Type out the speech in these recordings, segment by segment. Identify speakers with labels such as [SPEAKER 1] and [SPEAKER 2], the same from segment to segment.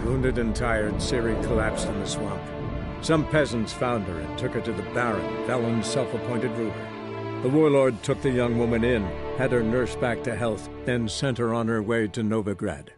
[SPEAKER 1] Wounded and tired, Ciri collapsed in the swamp. Some peasants found her and took her to the Baron, Velen's self-appointed ruler. The warlord took the young woman in, had her nursed back to health, then sent her on her way to Novigrad.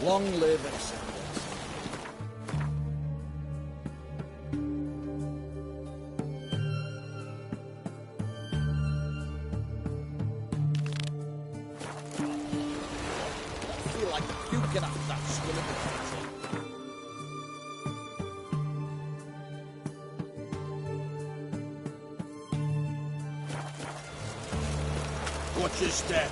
[SPEAKER 2] Long live Ascendants. I feel like puking after that skill of the Watch your step.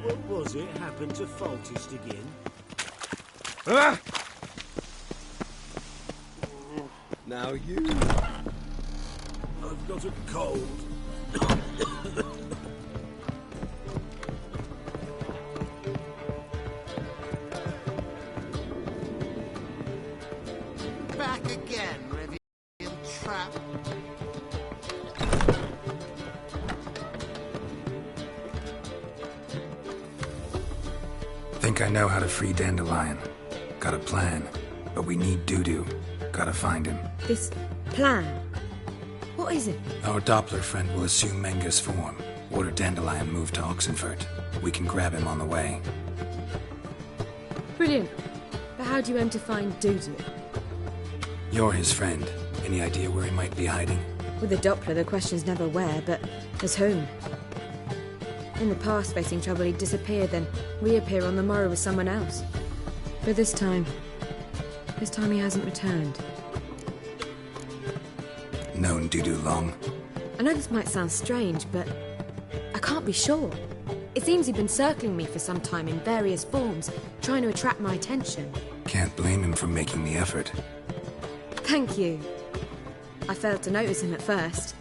[SPEAKER 3] What was it happened to Faltist again?
[SPEAKER 4] Ah! Now you...
[SPEAKER 3] I've got a cold.
[SPEAKER 5] Back again, Revian Trap.
[SPEAKER 6] Think I know how to free Dandelion. Got a plan. But we need Dudu. Gotta find him.
[SPEAKER 7] This plan? What is it?
[SPEAKER 6] Our Doppler friend will assume Menga's form. Order Dandelion move to Oxenfurt. We can grab him on the way.
[SPEAKER 7] Brilliant. But how do you aim to find Dudu?
[SPEAKER 6] You're his friend. Any idea where he might be hiding?
[SPEAKER 7] With the Doppler, the question's never where, but as whom. In the past, facing trouble, he'd disappear, then reappear on the morrow with someone else. But this time he hasn't returned.
[SPEAKER 6] Known Dudu long?
[SPEAKER 7] I know this might sound strange, but I can't be sure. It seems he'd been circling me for some time in various forms, trying to attract my attention.
[SPEAKER 6] Can't blame him for making the effort.
[SPEAKER 7] Thank you. I failed to notice him at first.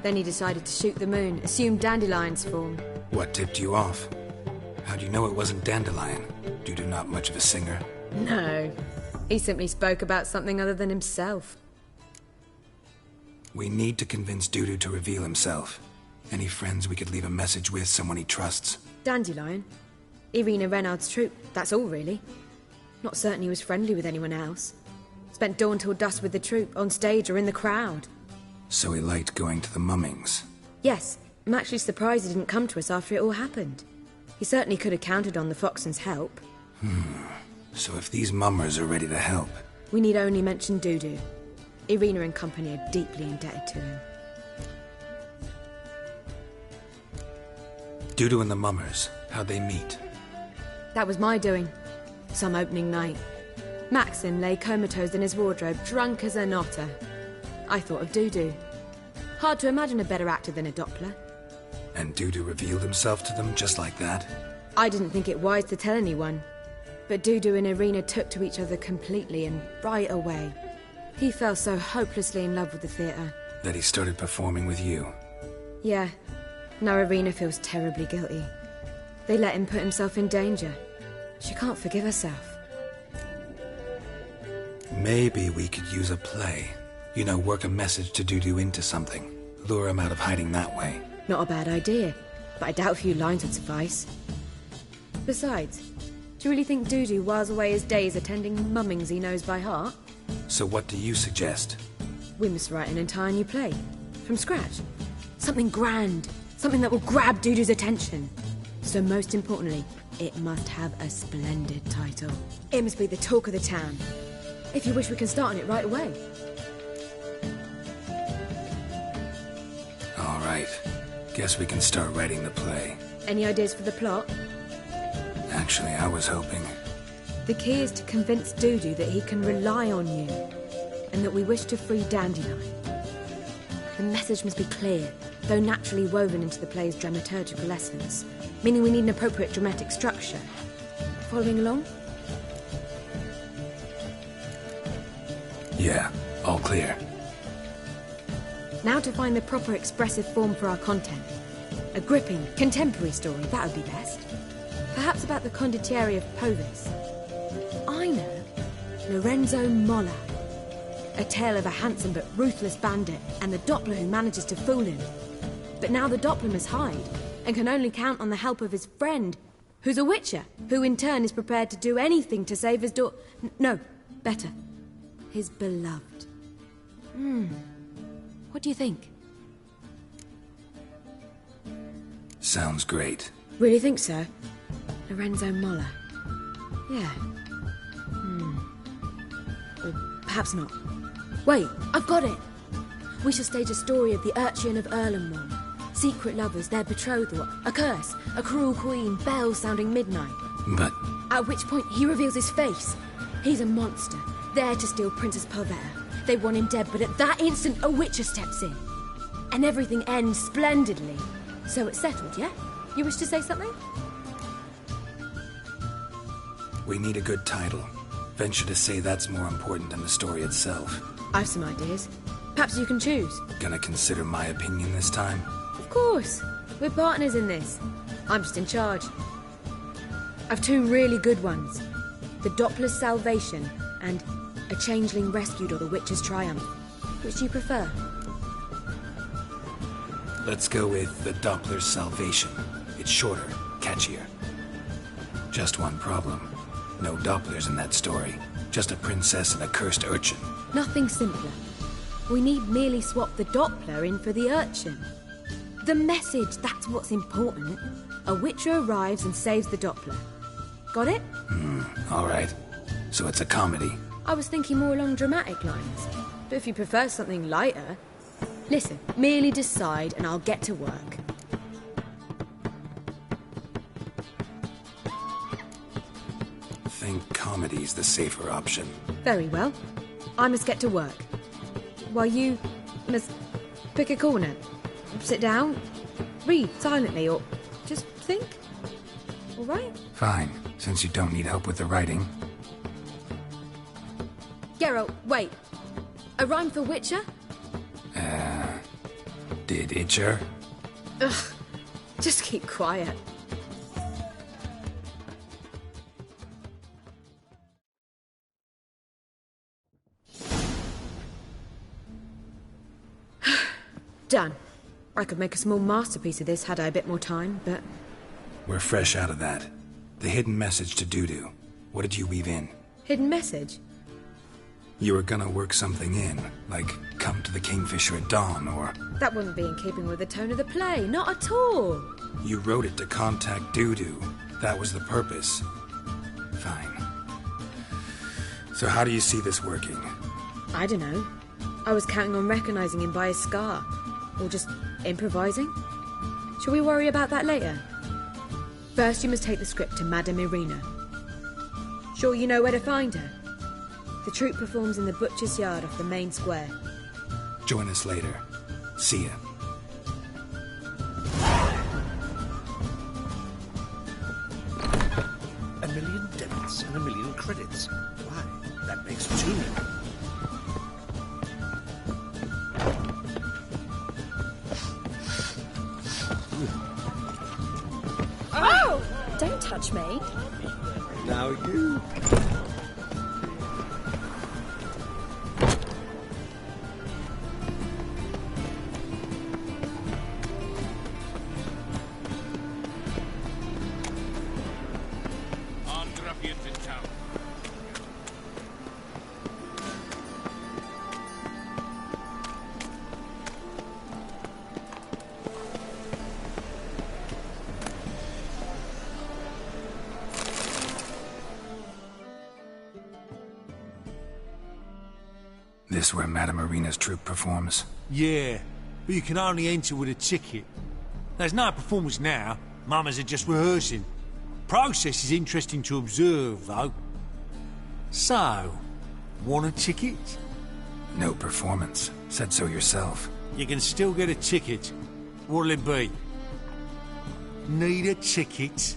[SPEAKER 7] Then he decided to shoot the moon, assumed Dandelion's form.
[SPEAKER 6] What tipped you off? How'd you know it wasn't Dandelion? Dudu not much of a singer?
[SPEAKER 7] No. He simply spoke about something other than himself.
[SPEAKER 6] We need to convince Dudu to reveal himself. Any friends we could leave a message with, someone he trusts?
[SPEAKER 7] Dandelion? Irina Renard's troupe, that's all really. Not certain he was friendly with anyone else. Spent dawn till dusk with the troupe, on stage or in the crowd.
[SPEAKER 6] So he liked going to the mummings?
[SPEAKER 7] Yes, I'm actually surprised he didn't come to us after it all happened. He certainly could have counted on the Foxton's help.
[SPEAKER 6] So if these mummers are ready to help...
[SPEAKER 7] We need only mention Dudu. Irina and company are deeply indebted to him.
[SPEAKER 6] Dudu and the mummers, how'd they meet?
[SPEAKER 7] That was my doing. Some opening night. Maxim lay comatose in his wardrobe, drunk as an otter. I thought of Dudu. Hard to imagine a better actor than a Doppler.
[SPEAKER 6] And Dudu revealed himself to them just like that?
[SPEAKER 7] I didn't think it wise to tell anyone. But Dudu and Irina took to each other completely and right away. He fell so hopelessly in love with the theatre.
[SPEAKER 6] That he started performing with you?
[SPEAKER 7] Yeah. Now Irina feels terribly guilty. They let him put himself in danger. She can't forgive herself.
[SPEAKER 6] Maybe we could use a play. You know, work a message to Dudu into something. Lure him out of hiding that way.
[SPEAKER 7] Not a bad idea, but I doubt a few lines would suffice. Besides, do you really think Dudu whiles away his days attending mummings he knows by heart?
[SPEAKER 6] So what do you suggest?
[SPEAKER 7] We must write an entire new play. From scratch. Something grand. Something that will grab Dudu's attention. So most importantly, it must have a splendid title. It must be the talk of the town. If you wish, we can start on it right away.
[SPEAKER 6] All right. Guess we can start writing the play.
[SPEAKER 7] Any ideas for the plot?
[SPEAKER 6] Actually, I was hoping...
[SPEAKER 7] The key is to convince Dudu that he can rely on you, and that we wish to free Dandelion. The message must be clear, though naturally woven into the play's dramaturgical essence, meaning we need an appropriate dramatic structure. Following along?
[SPEAKER 6] Yeah, all clear.
[SPEAKER 7] Now to find the proper expressive form for our content. A gripping, contemporary story, that would be best. Perhaps about the condottieri of Povis. I know. Lorenzo Molla. A tale of a handsome but ruthless bandit and the Doppler who manages to fool him. But now the Doppler must hide and can only count on the help of his friend, who's a witcher, who in turn is prepared to do anything to save his no, better. His beloved. What do you think?
[SPEAKER 6] Sounds great.
[SPEAKER 7] Really think so? Lorenzo Molla. Yeah. Or perhaps not. Wait, I've got it! We shall stage a story of the urchin of Erlenmore. Secret lovers, their betrothal, a curse, a cruel queen, bells sounding midnight.
[SPEAKER 6] But...
[SPEAKER 7] At which point he reveals his face. He's a monster, there to steal Princess Pavetta. They want him dead, but at that instant a witcher steps in. And everything ends splendidly. So it's settled, yeah? You wish to say something?
[SPEAKER 6] we need a good title. Venture to say that's more important than the story itself.
[SPEAKER 7] I've some ideas. Perhaps you can choose.
[SPEAKER 6] Gonna consider my opinion this time?
[SPEAKER 7] Of course. We're partners in this. I'm just in charge. I've two really good ones. The Doppler's Salvation and A Changeling Rescued or the Witcher's Triumph. Which do you prefer?
[SPEAKER 6] Let's go with The Doppler's Salvation. It's shorter, catchier. Just one problem. No Dopplers in that story. Just a princess and a cursed urchin.
[SPEAKER 7] Nothing simpler. We need merely swap the Doppler in for the urchin. The message, that's what's important. A witcher arrives and saves the Doppler. Got it?
[SPEAKER 6] All right. So it's a comedy.
[SPEAKER 7] I was thinking more along dramatic lines. But if you prefer something lighter... Listen, merely decide and I'll get to work.
[SPEAKER 6] comedy's the safer option.
[SPEAKER 7] Very well. I must get to work. While you must pick a corner. Sit down, read silently, or just think. All right?
[SPEAKER 6] Fine, since you don't need help with the writing.
[SPEAKER 7] Geralt, wait. A rhyme for Witcher?
[SPEAKER 6] Did Itcher?
[SPEAKER 7] Ugh. Just keep quiet. Done. I could make a small masterpiece of this had I a bit more time, but...
[SPEAKER 6] We're fresh out of that. The hidden message to Dudu. What did you weave in?
[SPEAKER 7] Hidden message?
[SPEAKER 6] You were gonna work something in, like come to the Kingfisher at dawn, or...
[SPEAKER 7] That wouldn't be in keeping with the tone of the play, not at all.
[SPEAKER 6] You wrote it to contact Dudu. That was the purpose. Fine. So how do you see this working?
[SPEAKER 7] I don't know. I was counting on recognizing him by his scar. Or just improvising. Shall we worry about that later? First, you must take the script to Madame Irina. Sure you know where to find her? The troupe performs in the butcher's yard off the main square.
[SPEAKER 6] Join us later. See ya.
[SPEAKER 3] A million debits and a million credits. Why, that makes 2 million.
[SPEAKER 8] Oh! Don't touch me.
[SPEAKER 4] Now you.
[SPEAKER 2] Armed ruffians in town.
[SPEAKER 6] This where Madame Irina's troupe performs?
[SPEAKER 9] Yeah, but you can only enter with a ticket. There's no performance now. Mamas are just rehearsing. Process is interesting to observe, though. So, want a ticket?
[SPEAKER 6] No performance. Said so yourself.
[SPEAKER 9] You can still get a ticket. What'll it be? Need a ticket?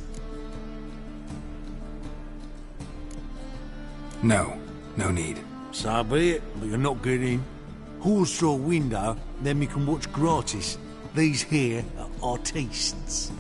[SPEAKER 6] No. No need.
[SPEAKER 9] So be it, but you're not getting in. Horse through a window, then we can watch gratis. These here are artistes.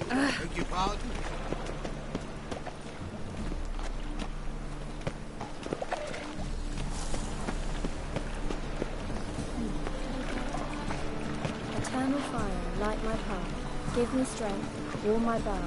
[SPEAKER 5] Beg your pardon?
[SPEAKER 8] Eternal fire, light my path. Give me strength, warm my bow.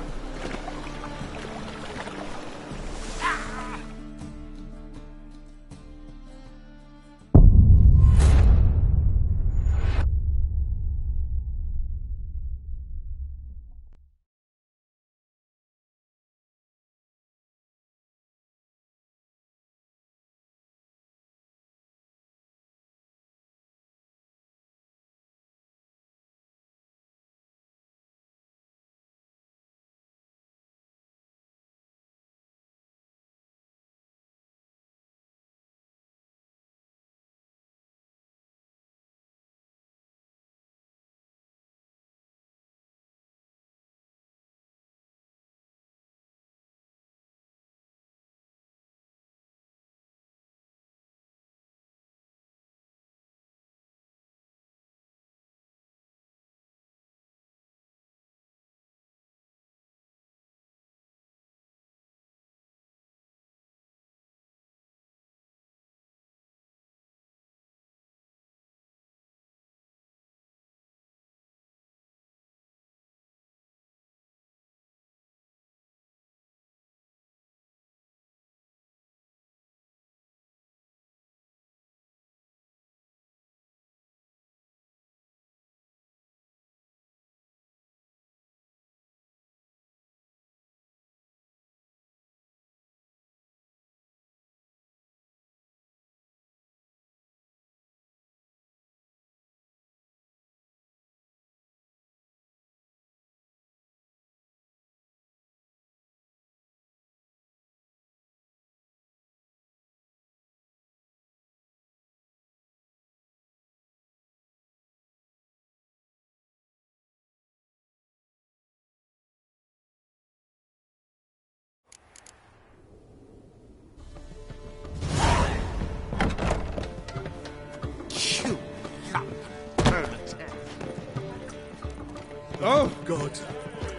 [SPEAKER 4] God,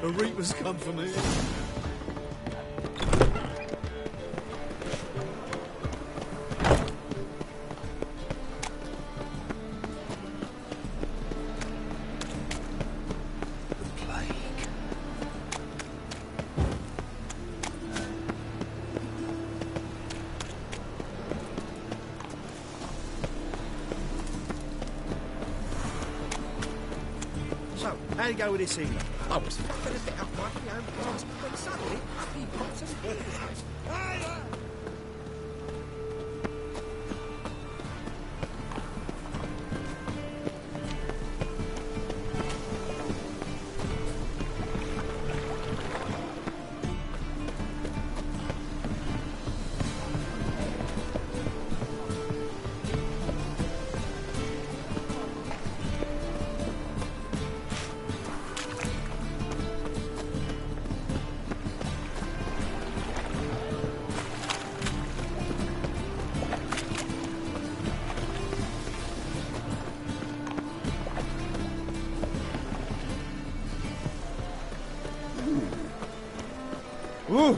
[SPEAKER 4] a reaper's come for me.
[SPEAKER 3] So, how you go with this healer?
[SPEAKER 2] I was fucking a bit up my own class, but suddenly up he pops and heals.
[SPEAKER 4] Woo!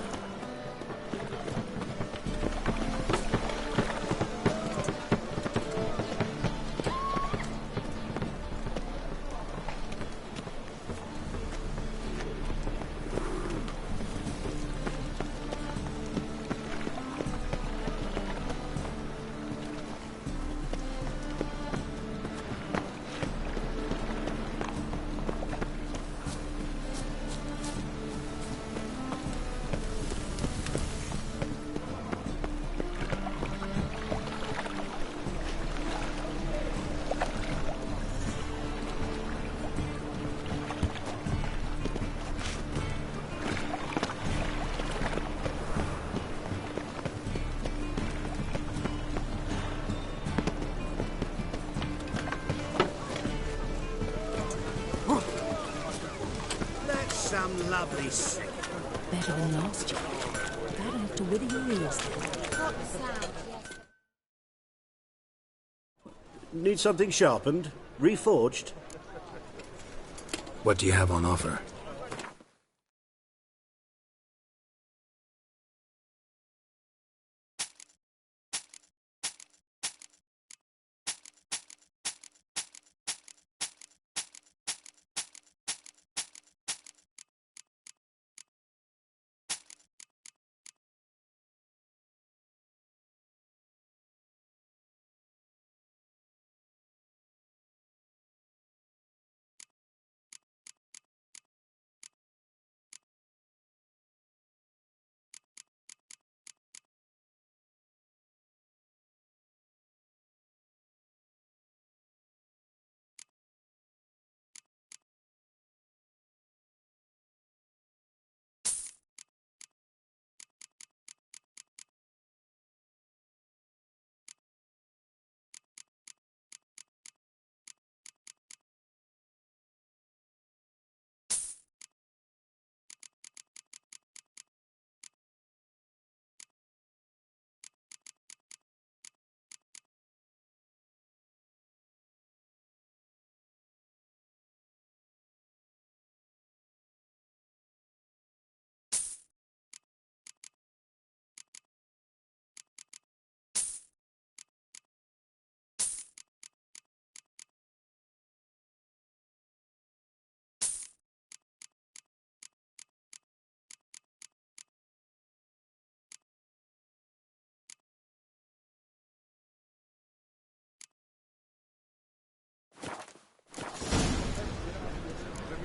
[SPEAKER 3] Some lovely sick.
[SPEAKER 10] Better than last year. That'll have to wither your ears.
[SPEAKER 7] Not the sound, yes.
[SPEAKER 3] Need something sharpened? Reforged?
[SPEAKER 6] What do you have on offer?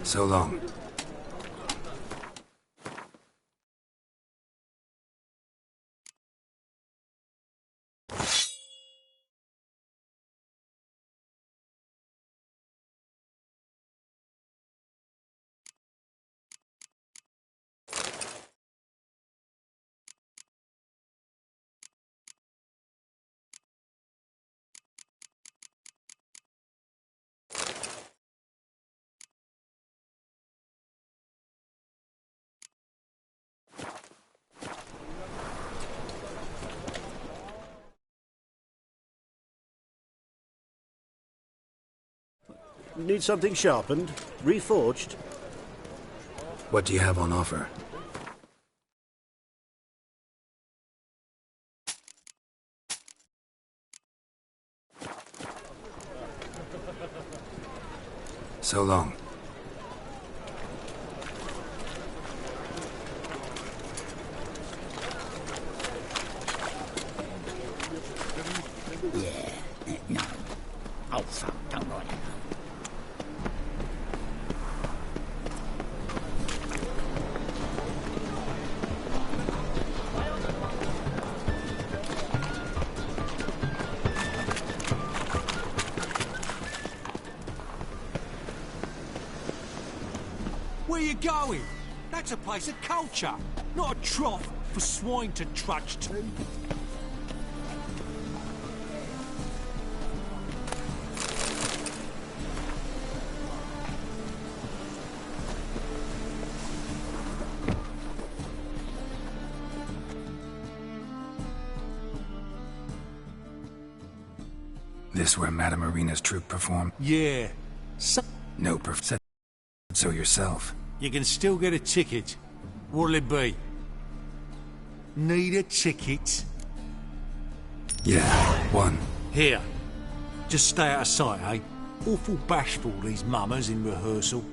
[SPEAKER 6] So long.
[SPEAKER 3] Need something sharpened? Reforged?
[SPEAKER 6] What do you have on offer? So long.
[SPEAKER 11] Yeah, no. Oh, fuck, don't worry.
[SPEAKER 9] Where you going? That's a place of culture, not a trough for swine to trudge to.
[SPEAKER 6] This where Madame Marina's troupe performed?
[SPEAKER 9] Yeah.
[SPEAKER 6] No, said so yourself.
[SPEAKER 9] You can still get a ticket. What'll it be? Need a ticket?
[SPEAKER 6] Yeah, one.
[SPEAKER 9] Here. Just stay out of sight, eh? Awful bashful, these mummers in rehearsal.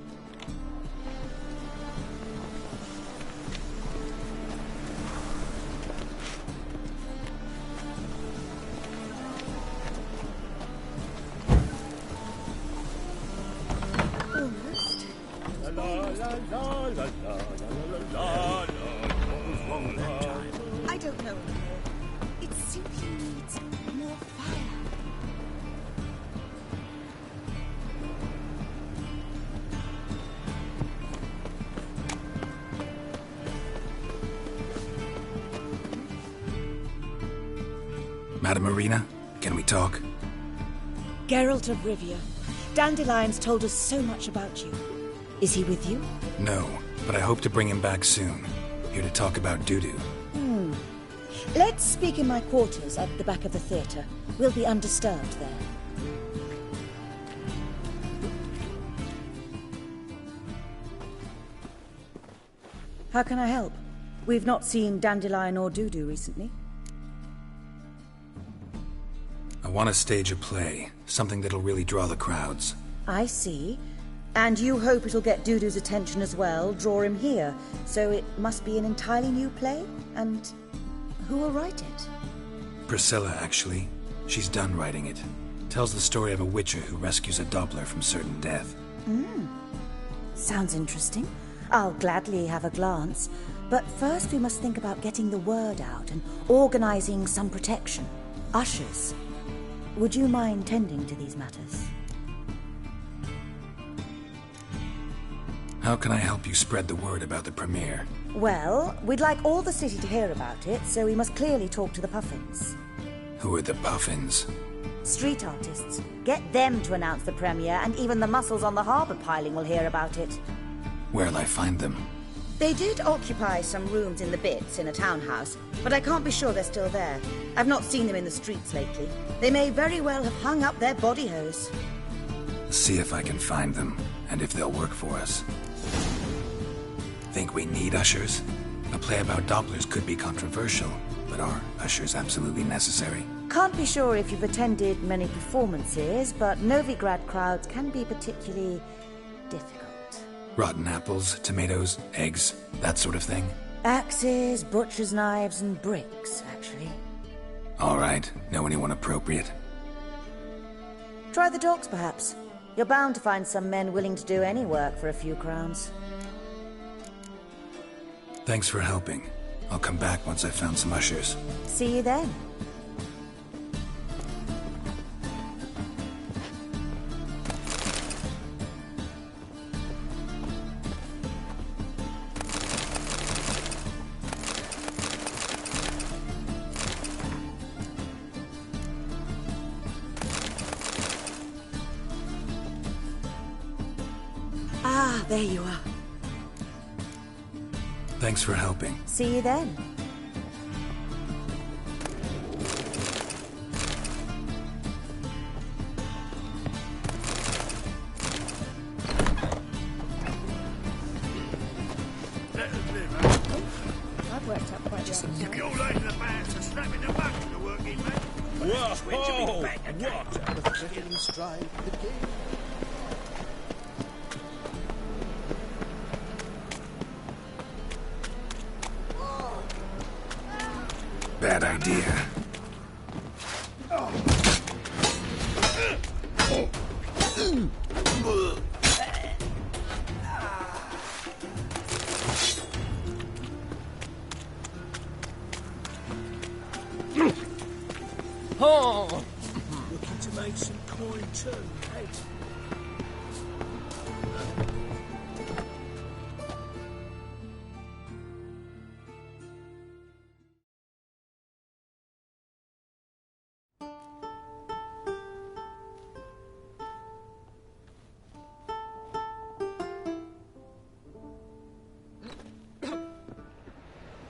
[SPEAKER 2] I don't know anymore. It simply needs more fire.
[SPEAKER 6] Madame Marina, can we talk?
[SPEAKER 10] Geralt of Rivia. Dandelion's told us so much about you. Is he with you?
[SPEAKER 6] No, but I hope to bring him back soon. Here to talk about Dudu.
[SPEAKER 10] Let's speak in my quarters at the back of the theatre. We'll be undisturbed there. How can I help? We've not seen Dandelion or Dudu recently.
[SPEAKER 6] I want to stage a play, something that'll really draw the crowds.
[SPEAKER 10] I see. And you hope it'll get Dudu's attention as well, draw him here. So it must be an entirely new play? And who will write it?
[SPEAKER 6] Priscilla, actually. She's done writing it. Tells the story of a witcher who rescues a Doppler from certain death.
[SPEAKER 10] Sounds interesting. I'll gladly have a glance. But first we must think about getting the word out and organizing some protection. Ushers. Would you mind tending to these matters?
[SPEAKER 6] How can I help you spread the word about the premiere?
[SPEAKER 10] Well, we'd like all the city to hear about it, so we must clearly talk to the Puffins.
[SPEAKER 6] Who are the Puffins?
[SPEAKER 10] Street artists. Get them to announce the premiere, and even the muscles on the harbour piling will hear about it.
[SPEAKER 6] Where'll I find them?
[SPEAKER 10] They did occupy some rooms in the Bits in a townhouse, but I can't be sure they're still there. I've not seen them in the streets lately. They may very well have hung up their body hose.
[SPEAKER 6] See if I can find them, and if they'll work for us. Think we need ushers? A play about Dopplers could be controversial, but are ushers absolutely necessary?
[SPEAKER 10] Can't be sure if you've attended many performances, but Novigrad crowds can be particularly difficult.
[SPEAKER 6] Rotten apples, tomatoes, eggs, that sort of thing?
[SPEAKER 10] Axes, butcher's knives, and bricks, actually.
[SPEAKER 6] All right. Know anyone appropriate?
[SPEAKER 10] Try the dogs, perhaps. You're bound to find some men willing to do any work for a few crowns.
[SPEAKER 6] Thanks for helping. I'll come back once I've found some ushers.
[SPEAKER 10] See you then. Ah, there you are.
[SPEAKER 6] Thanks for helping.
[SPEAKER 10] See you then.
[SPEAKER 2] The threatening stride begin.
[SPEAKER 6] Bad idea.
[SPEAKER 2] Oh! Looking to make some coin too, eh?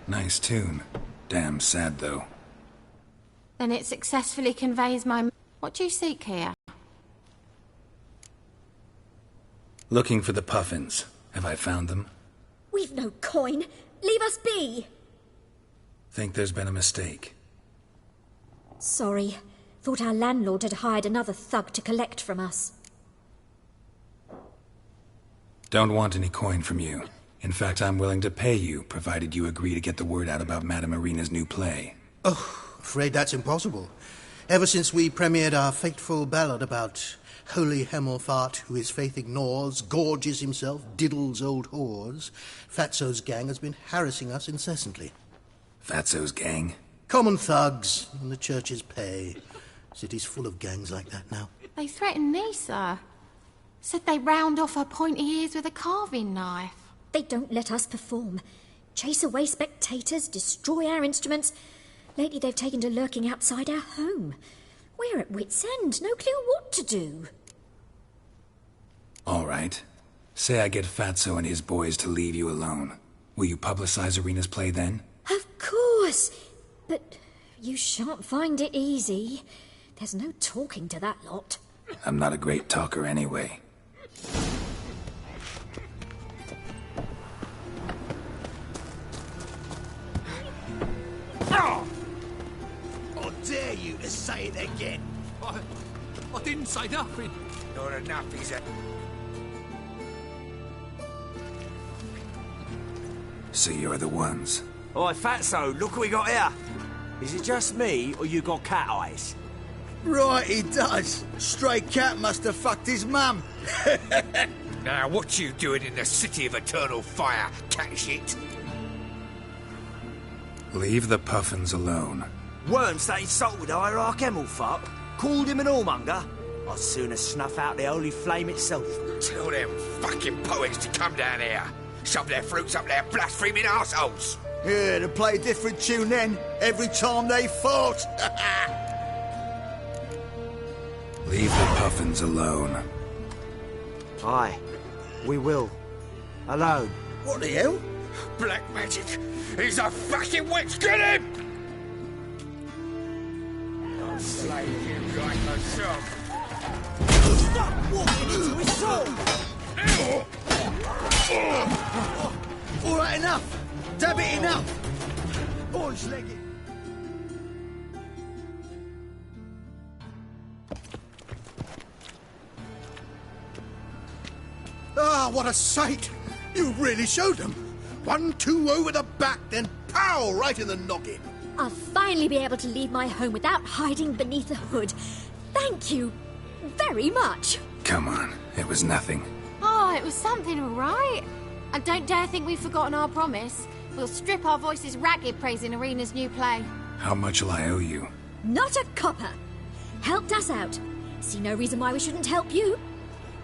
[SPEAKER 6] Nice tune. Damn sad, though.
[SPEAKER 12] Then it successfully conveys my... What do you seek here?
[SPEAKER 6] Looking for the puffins. Have I found them?
[SPEAKER 8] We've no coin. Leave us be.
[SPEAKER 6] Think there's been a mistake.
[SPEAKER 8] Sorry. Thought our landlord had hired another thug to collect from us.
[SPEAKER 6] Don't want any coin from you. In fact, I'm willing to pay you, provided you agree to get the word out about Madame Irina's new play.
[SPEAKER 2] Oh, afraid that's impossible. Ever since we premiered our fateful ballad about holy Hemelfart, who his faith ignores, gorges himself, diddles old whores, Fatso's gang has been harassing us incessantly.
[SPEAKER 6] Fatso's gang?
[SPEAKER 2] Common thugs in the church's pay. City's full of gangs like that now.
[SPEAKER 12] They threatened me, sir. Said they round off her pointy ears with a carving knife.
[SPEAKER 8] They don't let us perform. Chase away spectators, destroy our instruments. Lately they've taken to lurking outside our home. We're at wit's end, no clue what to do.
[SPEAKER 6] All right. Say I get Fatso and his boys to leave you alone. Will you publicize Irina's play then?
[SPEAKER 8] Of course. But you shan't find it easy. There's no talking to that lot.
[SPEAKER 6] I'm not a great talker anyway.
[SPEAKER 3] I dare you to say it again.
[SPEAKER 9] I didn't say nothing.
[SPEAKER 3] Not enough, is it?
[SPEAKER 6] So you're the ones.
[SPEAKER 13] Oi, Fatso, look what we got here. Is it just me, or you got cat eyes?
[SPEAKER 4] Right, he does. Stray cat must have fucked his mum.
[SPEAKER 3] Now, what you doing in the city of eternal fire, cat shit?
[SPEAKER 6] Leave the puffins alone.
[SPEAKER 13] Worms that insulted Hierarch Hemelfart, called him an whoremonger. I'd sooner snuff out the holy flame itself.
[SPEAKER 3] Tell them fucking poets to come down here. Shove their fruits up their blaspheming arseholes.
[SPEAKER 4] Yeah, to play a different tune then, every time they fought.
[SPEAKER 6] Leave the puffins alone.
[SPEAKER 13] Aye, we will. Alone.
[SPEAKER 4] What the hell?
[SPEAKER 3] Black magic. He's a fucking witch. Get him! I'll slay you like a son.
[SPEAKER 13] Stop walking into his soul!
[SPEAKER 4] All right, enough. Dab it enough. Boys, leg it.
[SPEAKER 2] Ah, what a sight! You really showed them. 1-2 over the back, then pow, right in the noggin.
[SPEAKER 8] I'll finally be able to leave my home without hiding beneath a hood. Thank you very much.
[SPEAKER 6] Come on, it was nothing.
[SPEAKER 12] Oh, it was something, all right. And don't dare think we've forgotten our promise. We'll strip our voices ragged praising Irina's new play.
[SPEAKER 6] How much will I owe you?
[SPEAKER 8] Not a copper. Helped us out. See no reason why we shouldn't help you.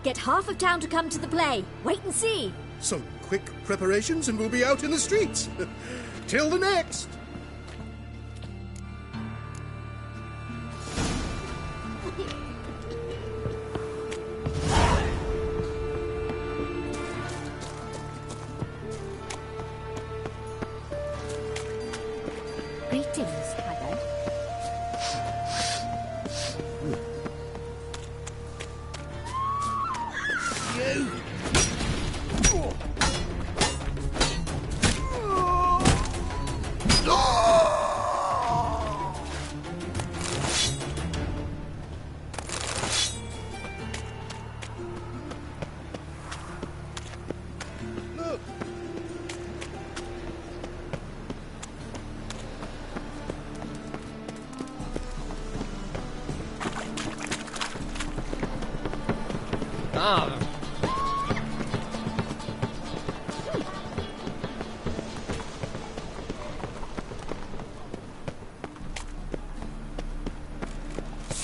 [SPEAKER 8] Get half of town to come to the play. Wait and see.
[SPEAKER 2] Some quick preparations and we'll be out in the streets. Till the next.
[SPEAKER 8] Greetings, Haggard.
[SPEAKER 11] Oh.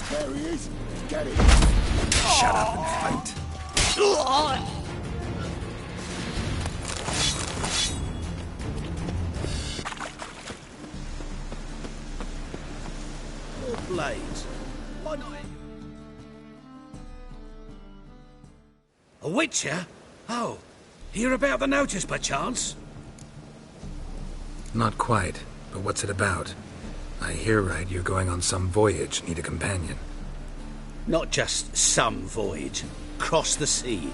[SPEAKER 4] There he is. Get it.
[SPEAKER 6] Shut up and fight.
[SPEAKER 14] Blades. Why not? A witcher? Oh, hear about the notice by chance?
[SPEAKER 6] Not quite, but what's it about? I hear right you're going on some voyage, need a companion.
[SPEAKER 14] Not just some voyage. Cross the sea.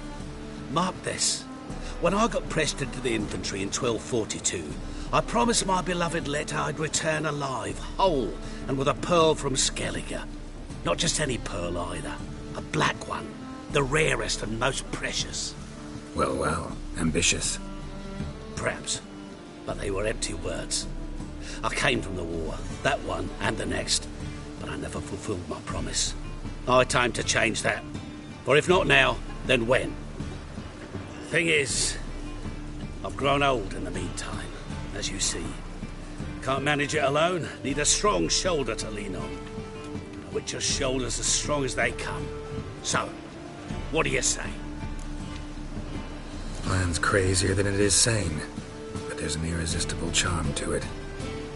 [SPEAKER 14] Mark this. When I got pressed into the infantry in 1242, I promised my beloved Letta I'd return alive, whole, and with a pearl from Skellige. Not just any pearl either. A black one. The rarest and most precious.
[SPEAKER 6] Well, well. Ambitious.
[SPEAKER 14] Perhaps. But they were empty words. I came from the war, that one and the next, but I never fulfilled my promise. High time to change that. For if not now, then when? Thing is, I've grown old in the meantime, as you see. Can't manage it alone, need a strong shoulder to lean on. A witcher's shoulders as strong as they come. So, what do you say?
[SPEAKER 6] Plan's crazier than it is sane, but there's an irresistible charm to it.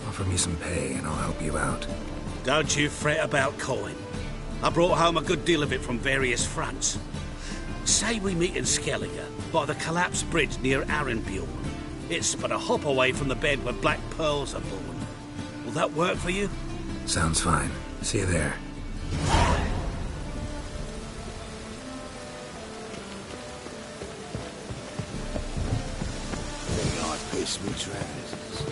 [SPEAKER 6] Offer me some pay and I'll help you out.
[SPEAKER 14] Don't you fret about coin. I brought home a good deal of it from various fronts. Say we meet in Skellige, by the collapsed bridge near Arenbjorn. It's but a hop away from the bed where black pearls are born. Will that work for you?
[SPEAKER 6] Sounds fine. See you there.
[SPEAKER 4] Piss me trousers.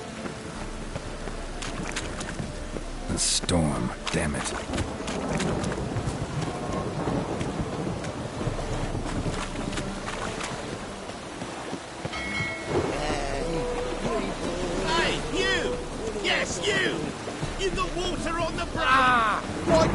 [SPEAKER 6] A storm, damn it.
[SPEAKER 4] Hey, you! Yes, you! You got water on the brain! Ah! What?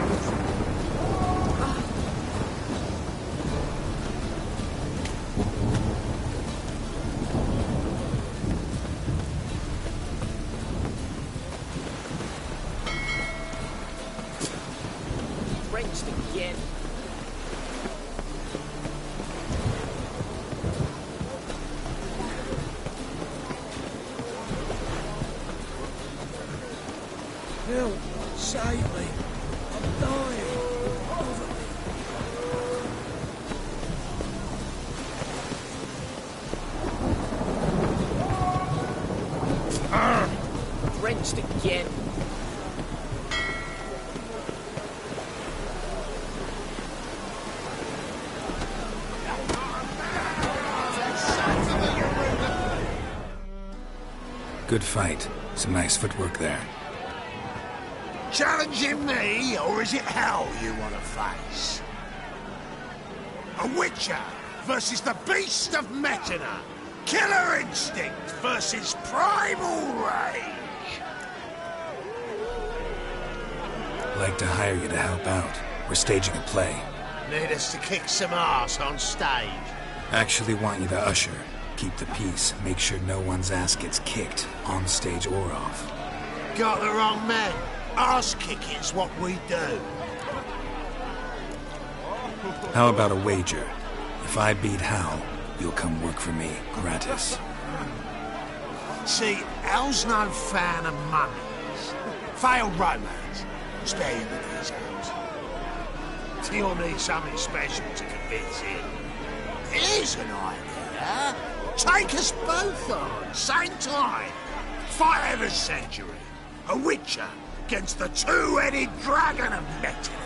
[SPEAKER 11] Drenched again.
[SPEAKER 14] Help! Save me! I'm dying! Over me!
[SPEAKER 11] Drenched again.
[SPEAKER 6] Good fight. Some nice footwork there.
[SPEAKER 4] Challenging me, or is it hell you want to face? A witcher versus the beast of Metina. Killer instinct versus primal rage.
[SPEAKER 6] Like to hire you to help out. We're staging a play.
[SPEAKER 4] Need us to kick some ass on stage.
[SPEAKER 6] Actually want you to usher. Keep the peace. Make sure no one's ass gets kicked, on stage or off.
[SPEAKER 4] Got the wrong man. Ass kicking's what we do.
[SPEAKER 6] How about a wager? If I beat Hal, you'll come work for me, gratis.
[SPEAKER 4] See, Hal's no fan of mummies. Failed romance. Spare you the details. You'll need something special to convince him. Here's an idea. Take us both on, same time. Fight of a century. A witcher against the two-headed dragon of Metina.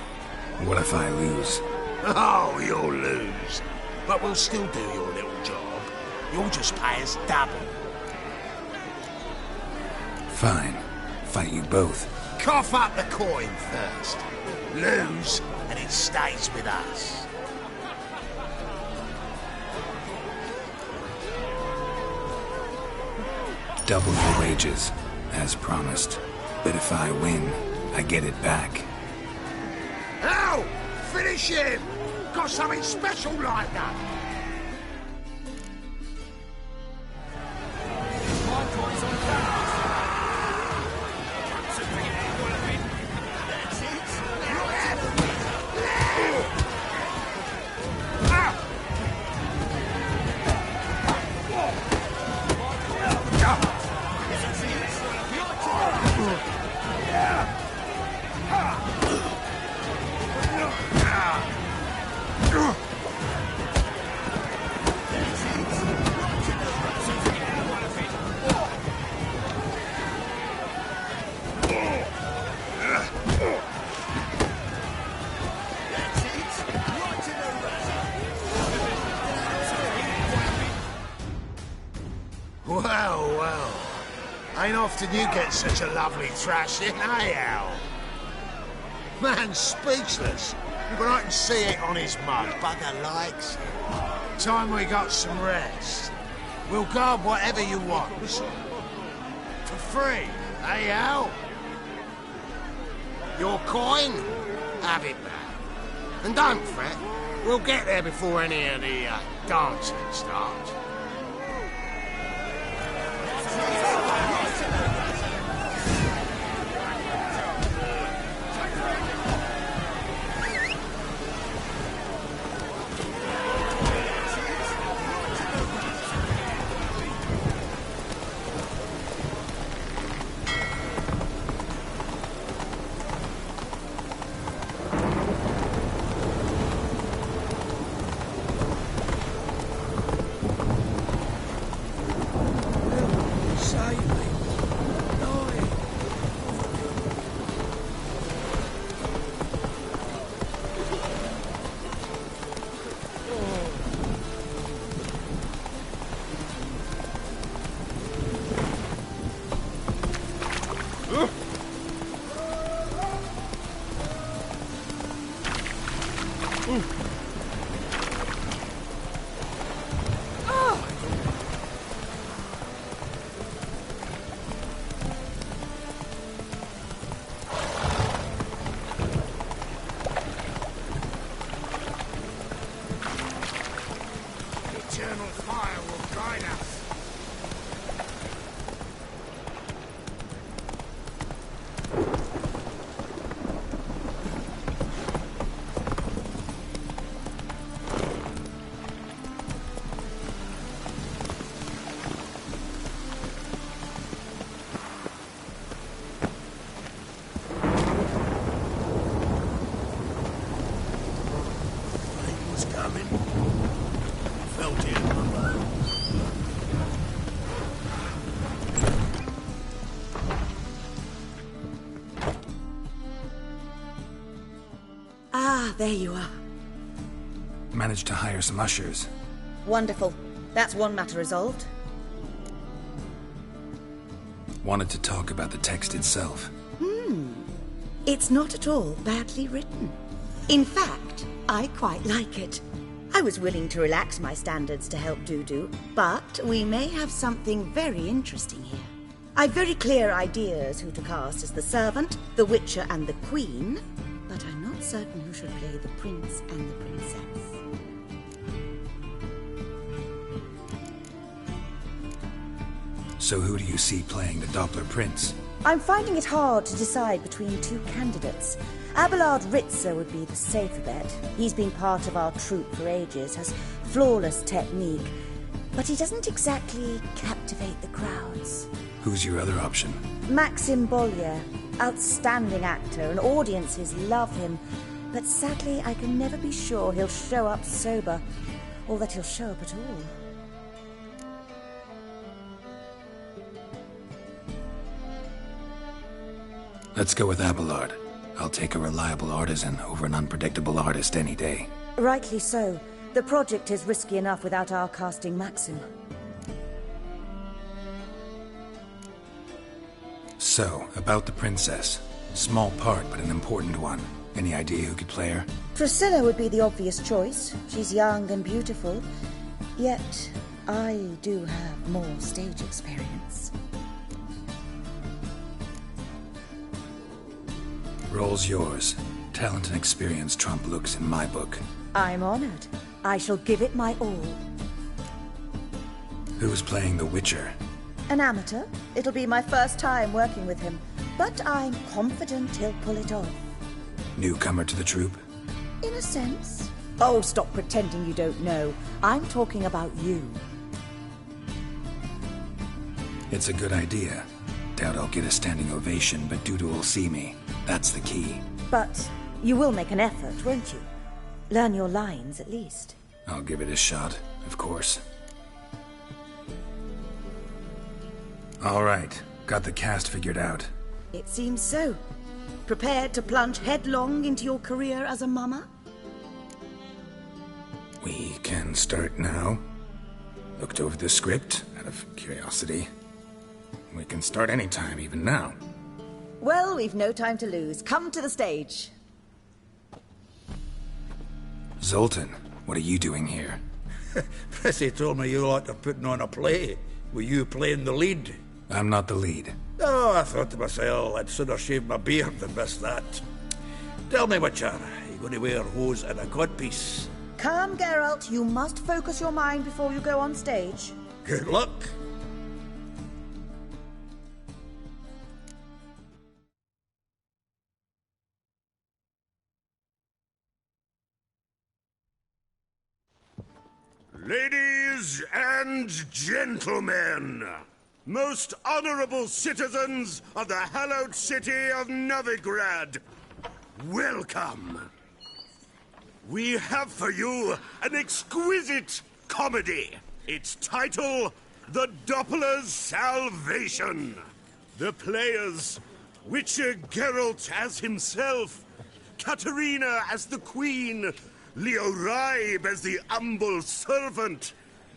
[SPEAKER 6] What if I lose?
[SPEAKER 4] Oh, you'll lose. But we'll still do your little job. You'll just pay us double.
[SPEAKER 6] Fine. Fight you both.
[SPEAKER 4] Cough up the coin first. Lose, and it stays with us.
[SPEAKER 6] Double your wages, as promised. But if I win, I get it back.
[SPEAKER 4] Ow! Finish him! Got something special lined up! Well. Ain't often you get such a lovely thrashing, eh, Al? Man's speechless. But I can see it on his mug. Bugger likes it. Time we got some rest. We'll guard whatever you want. For free, eh, Al? Your coin? Have it back. And don't fret. We'll get there before any of the dancing starts. Eternal fire will guide us. Rain was coming. Felt it in my bones.
[SPEAKER 10] Ah, there you are.
[SPEAKER 6] Managed to hire some ushers.
[SPEAKER 10] Wonderful. That's one matter resolved.
[SPEAKER 6] Wanted to talk about the text itself.
[SPEAKER 10] It's not at all badly written. In fact, I quite like it. I was willing to relax my standards to help Dudu, but we may have something very interesting here. I've very clear ideas who to cast as the servant, the witcher and the queen, but I'm not certain who should play the prince and the princess.
[SPEAKER 6] So who do you see playing the Doppler Prince?
[SPEAKER 10] I'm finding it hard to decide between two candidates. Abelard Ritzer would be the safer bet. He's been part of our troupe for ages, has flawless technique, but he doesn't exactly captivate the crowds.
[SPEAKER 6] Who's your other option?
[SPEAKER 10] Maxim Bollier, outstanding actor, and audiences love him, but sadly I can never be sure he'll show up sober, or that he'll show up at all.
[SPEAKER 6] Let's go with Abelard. I'll take a reliable artisan over an unpredictable artist any day.
[SPEAKER 10] Rightly so. The project is risky enough without our casting Maxim.
[SPEAKER 6] So, about the princess. Small part, but an important one. Any idea who could play her?
[SPEAKER 10] Priscilla would be the obvious choice. She's young and beautiful. Yet, I do have more stage experience.
[SPEAKER 6] Role's yours. Talent and experience trump looks in my book.
[SPEAKER 10] I'm honored. I shall give it my all.
[SPEAKER 6] Who's playing the Witcher?
[SPEAKER 10] An amateur. It'll be my first time working with him, but I'm confident he'll pull it off.
[SPEAKER 6] Newcomer to the troupe?
[SPEAKER 10] In a sense. Oh, stop pretending you don't know. I'm talking about you.
[SPEAKER 6] It's a good idea. Doubt I'll get a standing ovation, but Dudu will see me. That's the key.
[SPEAKER 10] But you will make an effort, won't you? Learn your lines, at least.
[SPEAKER 6] I'll give it a shot, of course. All right. Got the cast figured out.
[SPEAKER 10] It seems so. Prepared to plunge headlong into your career as a mama?
[SPEAKER 6] We can start now. Looked over the script, out of curiosity. We can start anytime, even now.
[SPEAKER 10] Well, we've no time to lose. Come to the stage.
[SPEAKER 6] Zoltan, what are you doing here?
[SPEAKER 15] Prissy told me you ought to putting on a play. Were you playing the lead?
[SPEAKER 6] I'm not the lead.
[SPEAKER 15] Oh, I thought to myself, I'd sooner shave my beard than miss that. Tell me, Witcher, are you going to wear hose and a codpiece?
[SPEAKER 10] Calm, Geralt. You must focus your mind before you go on stage.
[SPEAKER 15] Good luck.
[SPEAKER 16] Ladies and gentlemen, most honorable citizens of the hallowed city of Novigrad, welcome. We have for you an exquisite comedy. Its title, The Doppler's Salvation. The players, Witcher Geralt as himself, Katerina as the Queen, Leo Raib as the humble servant,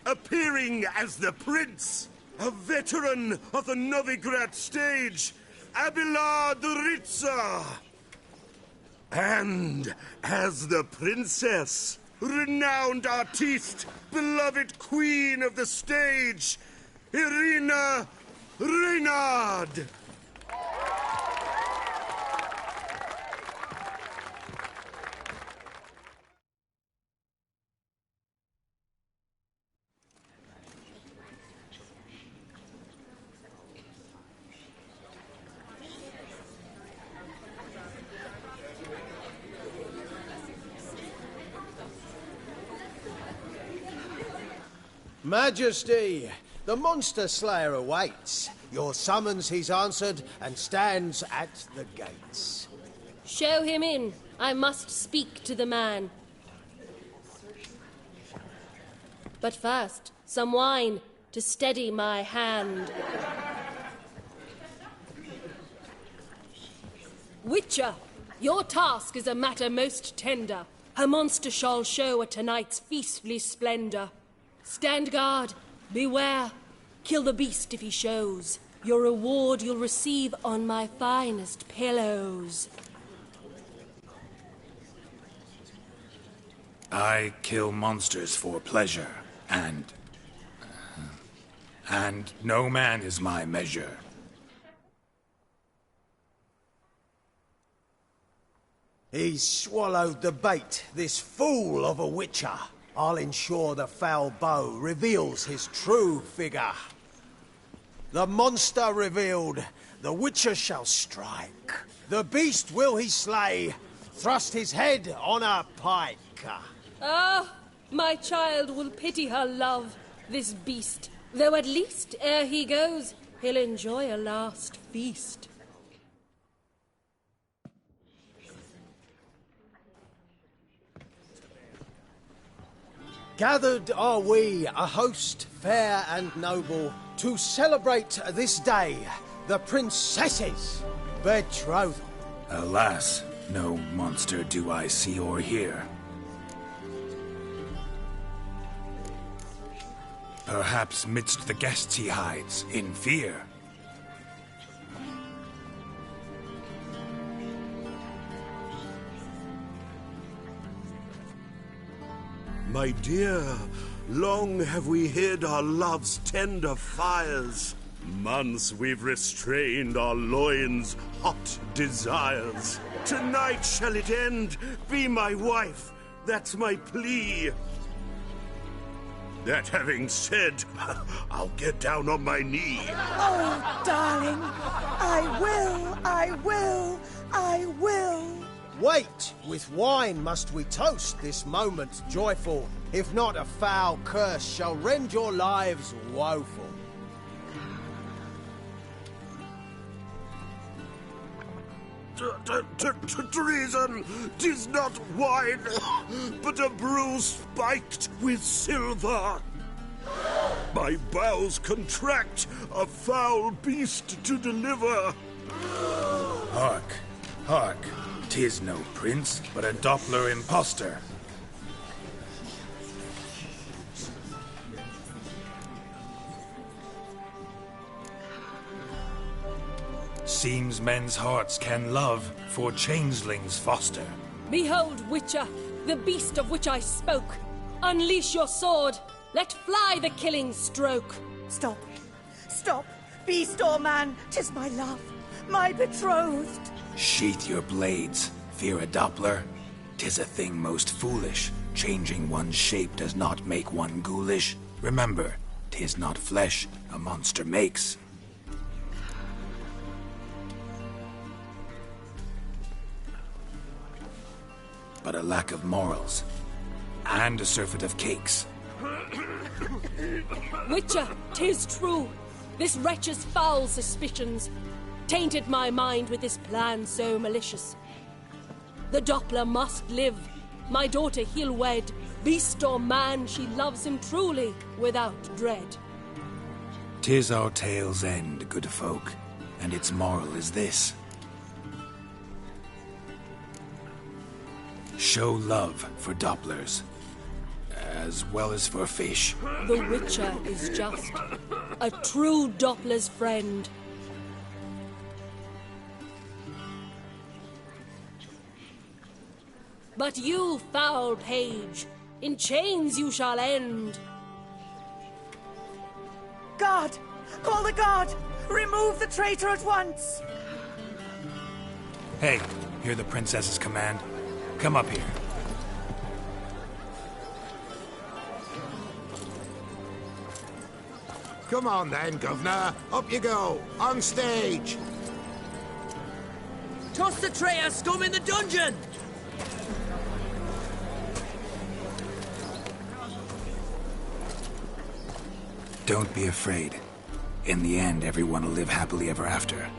[SPEAKER 16] appearing as the Prince, a veteran of the Novigrad stage, Abelard Ritza. And as the Princess, renowned artiste, beloved Queen of the stage, Irina Reynard.
[SPEAKER 17] Majesty, the monster slayer awaits. Your summons he's answered and stands at the gates.
[SPEAKER 18] Show him in. I must speak to the man. But first, some wine to steady my hand. Witcher, your task is a matter most tender. Her monster shall show at tonight's feastly splendor. Stand guard, beware, kill the beast if he shows. Your reward you'll receive on my finest pillows.
[SPEAKER 6] I kill monsters for pleasure, and no man is my measure.
[SPEAKER 17] He's swallowed the bait, this fool of a Witcher. I'll ensure the foul bow reveals his true figure. The monster revealed, the Witcher shall strike. The beast will he slay, thrust his head on a pike.
[SPEAKER 18] Ah, my child will pity her love, this beast. Though at least, ere he goes, he'll enjoy a last feast.
[SPEAKER 17] Gathered are we, a host fair and noble, to celebrate this day, the princess's betrothal.
[SPEAKER 6] Alas, no monster do I see or hear. Perhaps midst the guests he hides, in fear.
[SPEAKER 16] My dear, long have we hid our love's tender fires. Months we've restrained our loins' hot desires. Tonight shall it end. Be my wife. That's my plea. That having said, I'll get down on my knee.
[SPEAKER 10] Oh, darling, I will.
[SPEAKER 17] Wait, with wine must we toast this moment joyful. If not, a foul curse shall rend your lives woeful.
[SPEAKER 16] Treason! 'Tis not wine, but a brew spiked with silver. My bowels contract, a foul beast to deliver.
[SPEAKER 6] Hark, hark. 'Tis no prince, but a Doppler impostor. Seems men's hearts can love, for changelings foster.
[SPEAKER 18] Behold, Witcher, the beast of which I spoke. Unleash your sword. Let fly the killing stroke.
[SPEAKER 10] Stop. Stop. Beast or man, 'tis my love, my betrothed.
[SPEAKER 6] Sheath your blades, fear a Doppler. 'Tis a thing most foolish. Changing one's shape does not make one ghoulish. Remember, 'tis not flesh a monster makes. But a lack of morals, and a surfeit of cakes.
[SPEAKER 18] Witcher, 'tis true. This wretch's foul suspicions tainted my mind with this plan so malicious. The Doppler must live. My daughter he'll wed. Beast or man, she loves him truly, without dread.
[SPEAKER 6] 'Tis our tale's end, good folk, and its moral is this. Show love for Dopplers, as well as for fish.
[SPEAKER 18] The Witcher is just a true Doppler's friend. But you, foul page, in chains you shall end.
[SPEAKER 10] Guard! Call the guard! Remove the traitor at once!
[SPEAKER 6] Hey, hear the princess's command? Come up here.
[SPEAKER 4] Come on then, Governor. Up you go. On stage.
[SPEAKER 13] Toss the traitor scum in the dungeon!
[SPEAKER 6] Don't be afraid. In the end, everyone will live happily ever after.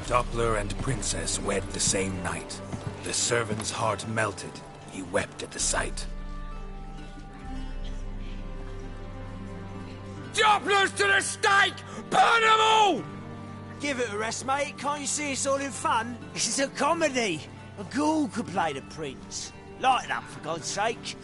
[SPEAKER 6] Doppler and princess wed the same night. The servant's heart melted. He wept at the sight.
[SPEAKER 3] Dopplers to the stake! Burn them all!
[SPEAKER 13] Give it a rest, mate. Can't you see it's all in fun? This is a comedy. A ghoul could play the prince. Lighten up, for God's sake.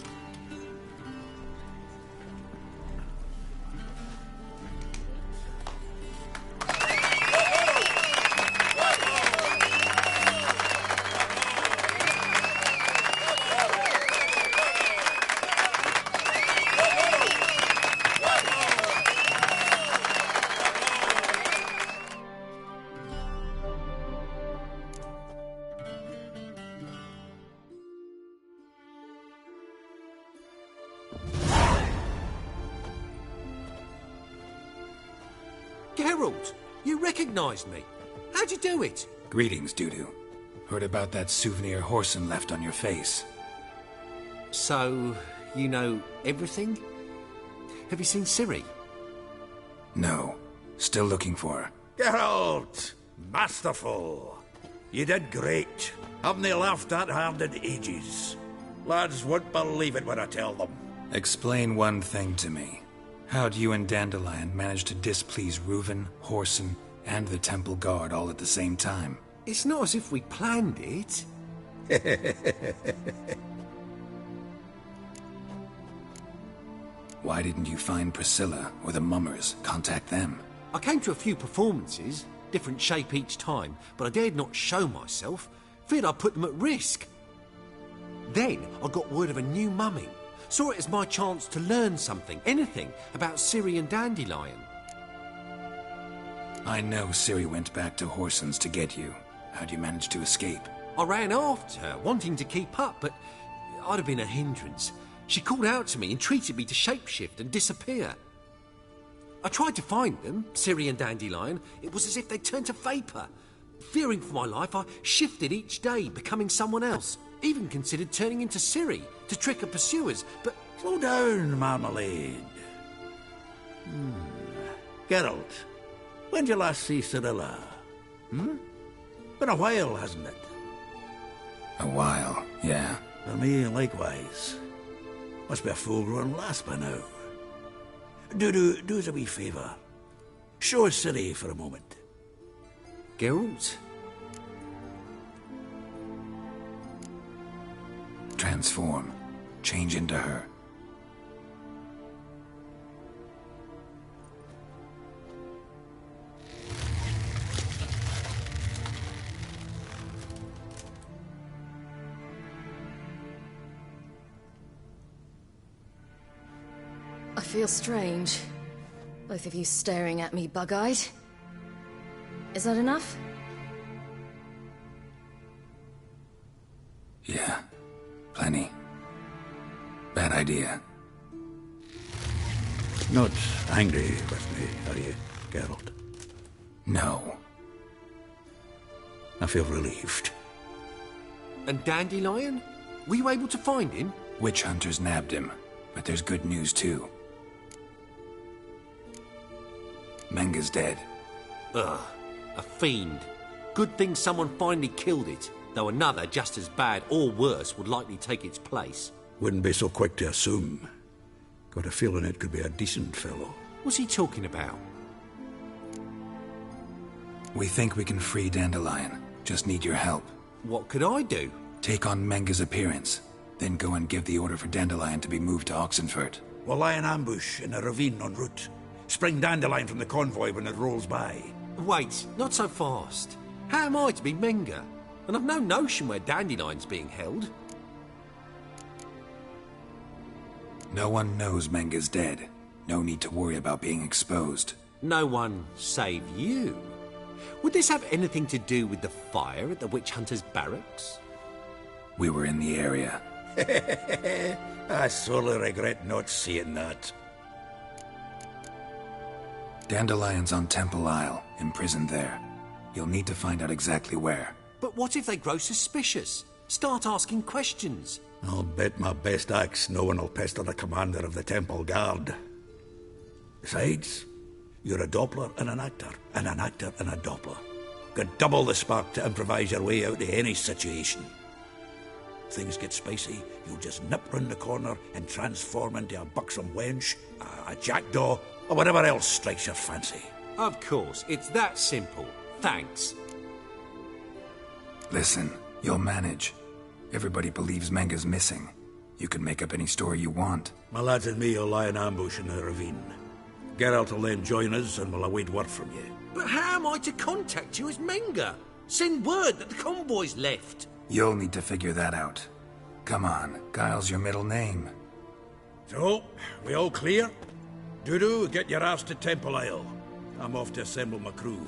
[SPEAKER 17] Geralt, you recognized me. How'd you do it?
[SPEAKER 6] Greetings, Dudu. Heard about that souvenir Horson left on your face.
[SPEAKER 17] So, you know everything? Have you seen Ciri?
[SPEAKER 6] No. Still looking for her.
[SPEAKER 15] Geralt! Masterful! You did great. Haven't they laughed that hard in ages? Lads won't believe it when I tell them.
[SPEAKER 6] Explain one thing to me. How'd you and Dandelion manage to displease Reuven, Horson, and the Temple Guard all at the same time?
[SPEAKER 17] It's not as if we planned it.
[SPEAKER 6] Why didn't you find Priscilla or the Mummers? Contact them.
[SPEAKER 17] I came to a few performances, different shape each time, but I dared not show myself. Feared I'd put them at risk. Then I got word of a new mumming. Saw it as my chance to learn something, anything, about Ciri and Dandelion.
[SPEAKER 6] I know Ciri went back to Horson's to get you. How'd you manage to escape?
[SPEAKER 17] I ran after her, wanting to keep up, but I'd have been a hindrance. She called out to me, entreated me to shapeshift and disappear. I tried to find them, Ciri and Dandelion. It was as if they'd turned to vapour. Fearing for my life, I shifted each day, becoming someone else. Even considered turning into Ciri to trick her pursuers, but...
[SPEAKER 15] Slow down, Marmalade. Geralt, when did you last see Cirilla? Been a while, hasn't it?
[SPEAKER 6] A while, yeah.
[SPEAKER 15] For me, likewise. Must be a full-grown lass by now. Do us a wee favour. Show us Ciri for a moment.
[SPEAKER 17] Geralt?
[SPEAKER 6] Transform. Change into her.
[SPEAKER 19] I feel strange. Both of you staring at me bug-eyed. Is that enough?
[SPEAKER 6] Yeah. Plenty. Bad idea.
[SPEAKER 15] Not angry with me, are you, Geralt?
[SPEAKER 6] No.
[SPEAKER 15] I feel relieved.
[SPEAKER 17] And Dandelion? Were you able to find him?
[SPEAKER 6] Witch hunters nabbed him, but there's good news too. Menga's dead.
[SPEAKER 17] Ugh, a fiend. Good thing someone finally killed it, though another just as bad or worse would likely take its place.
[SPEAKER 15] Wouldn't be so quick to assume. Got a feeling it could be a decent fellow.
[SPEAKER 17] What's he talking about?
[SPEAKER 6] We think we can free Dandelion. Just need your help.
[SPEAKER 17] What could I do?
[SPEAKER 6] Take on Menga's appearance, then go and give the order for Dandelion to be moved to Oxenfurt.
[SPEAKER 15] We'll lie in ambush in a ravine en route. Spring Dandelion from the convoy when it rolls by.
[SPEAKER 17] Wait, not so fast. How am I to be Menga? And I've no notion where Dandelion's being held.
[SPEAKER 6] No one knows Menga's dead. No need to worry about being exposed.
[SPEAKER 17] No one save you. Would this have anything to do with the fire at the witch hunter's barracks?
[SPEAKER 6] We were in the area.
[SPEAKER 15] I sorely regret not seeing that.
[SPEAKER 6] Dandelion's on Temple Isle, imprisoned there. You'll need to find out exactly where.
[SPEAKER 17] But what if they grow suspicious? Start asking questions?
[SPEAKER 15] I'll bet my best axe no one will pester the commander of the Temple Guard. Besides, you're a Doppler and an actor and a Doppler. Got double the spark to improvise your way out of any situation. Things get spicy, you'll just nip round the corner and transform into a buxom wench, a jackdaw, or whatever else strikes your fancy.
[SPEAKER 17] Of course, it's that simple. Thanks.
[SPEAKER 6] Listen, you'll manage. Everybody believes Menga's missing. You can make up any story you want.
[SPEAKER 15] My lads and me will lie in ambush in the ravine. Geralt will then join us and we'll await word from you.
[SPEAKER 17] But how am I to contact you as Menga? Send word that the convoy's left.
[SPEAKER 6] You'll need to figure that out. Come on, Guile's your middle name.
[SPEAKER 15] So, we all clear? Dudu, get your ass to Temple Isle. I'm off to assemble my crew.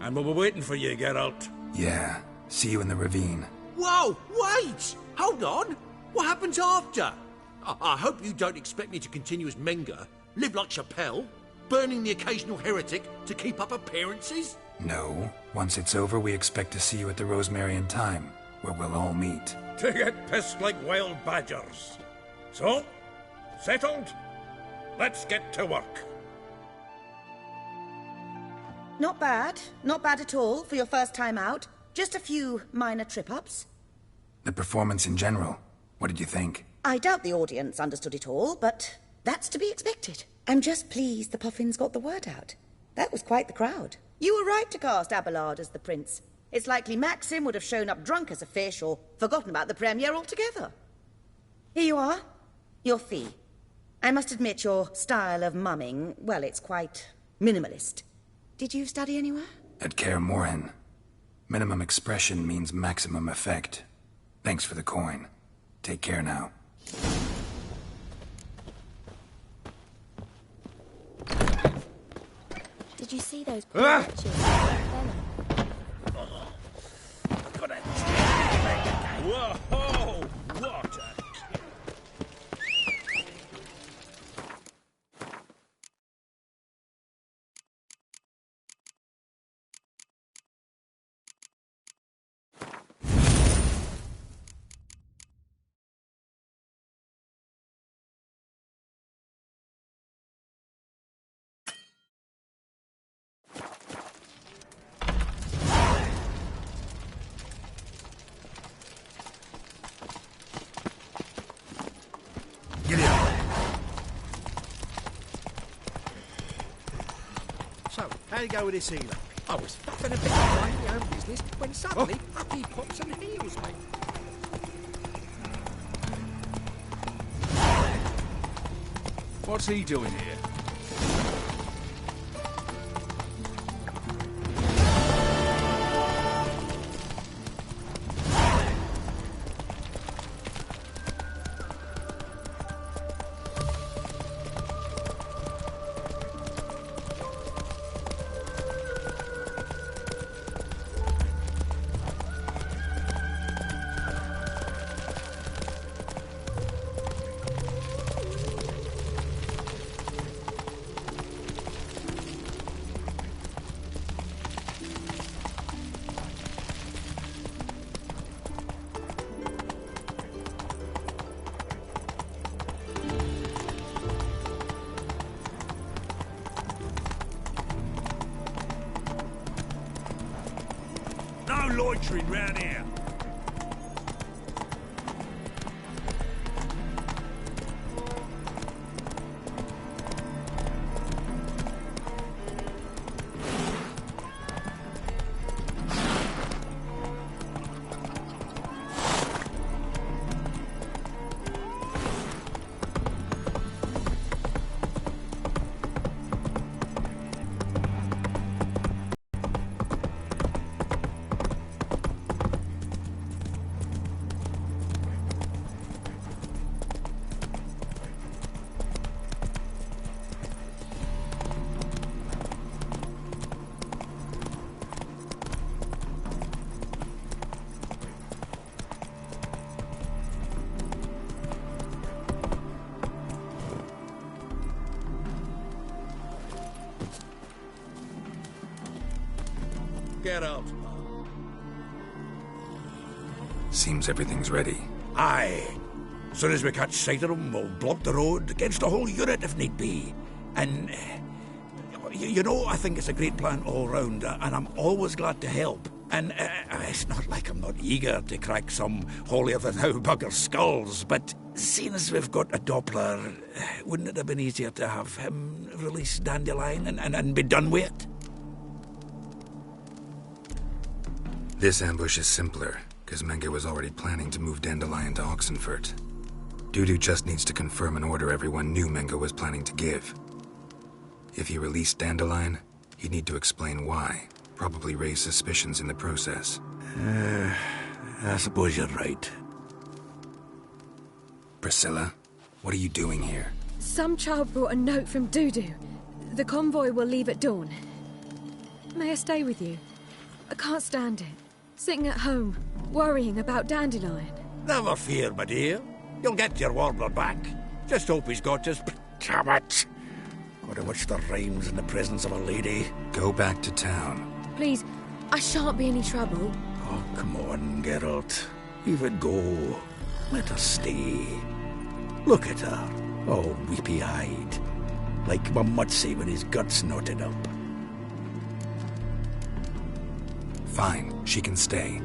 [SPEAKER 15] And we'll be waiting for you, Geralt.
[SPEAKER 6] Yeah, see you in the ravine.
[SPEAKER 17] Whoa, wait! Hold on! What happens after? I hope you don't expect me to continue as Menga, live like Chappelle, burning the occasional heretic to keep up appearances?
[SPEAKER 6] No. Once it's over, we expect to see you at the Rosemary in Time, where we'll all meet.
[SPEAKER 15] To get pissed like wild badgers. So, settled? Let's get to work.
[SPEAKER 10] Not bad. Not bad at all for your first time out. Just a few minor trip-ups.
[SPEAKER 6] The performance in general, what did you think?
[SPEAKER 10] I doubt the audience understood it all, but that's to be expected. I'm just pleased the Puffins got the word out. That was quite the crowd. You were right to cast Abelard as the prince. It's likely Maxim would have shown up drunk as a fish or forgotten about the premiere altogether. Here you are. Your fee. I must admit your style of mumming, well, it's quite minimalist. Did you study anywhere?
[SPEAKER 6] At KRIS-KEELER. Minimum expression means maximum effect. Thanks for the coin. Take care now.
[SPEAKER 7] Did you see those
[SPEAKER 6] Ah!
[SPEAKER 7] wretches?
[SPEAKER 3] Whoa! What a...
[SPEAKER 17] So, how you go with this healer?
[SPEAKER 3] I was faffing a bit of my own business when suddenly up he pops and heals me.
[SPEAKER 20] What's he doing here?
[SPEAKER 9] No loitering round here.
[SPEAKER 15] Get out.
[SPEAKER 6] Seems everything's ready.
[SPEAKER 15] Aye. As soon as we catch sight of them, we'll block the road against the whole unit if need be. And, you know, I think it's a great plan all round, and I'm always glad to help. And it's not like I'm not eager to crack some holier-than-thou bugger's skulls, but seeing as we've got a Doppler, wouldn't it have been easier to have him release Dandelion and be done with it?
[SPEAKER 6] This ambush is simpler, because Menge was already planning to move Dandelion to Oxenfurt. Dudu just needs to confirm an order everyone knew Menge was planning to give. If he released Dandelion, he'd need to explain why, probably raise suspicions in the process.
[SPEAKER 15] I suppose you're right.
[SPEAKER 6] Priscilla, what are you doing here?
[SPEAKER 7] Some child brought a note from Dudu. The convoy will leave at dawn. May I stay with you? I can't stand it. Sitting at home, worrying about Dandelion.
[SPEAKER 15] Never fear, my dear. You'll get your warbler back. Just hope he's got his... Damn it! What a what's the rhymes in the presence of a lady?
[SPEAKER 6] Go back to town.
[SPEAKER 7] Please, I shan't be any trouble.
[SPEAKER 15] Oh, come on, Geralt. Leave it go. Let her stay. Look at her, all weepy-eyed. Like Mamutsi with his guts knotted up.
[SPEAKER 6] Fine, she can stay.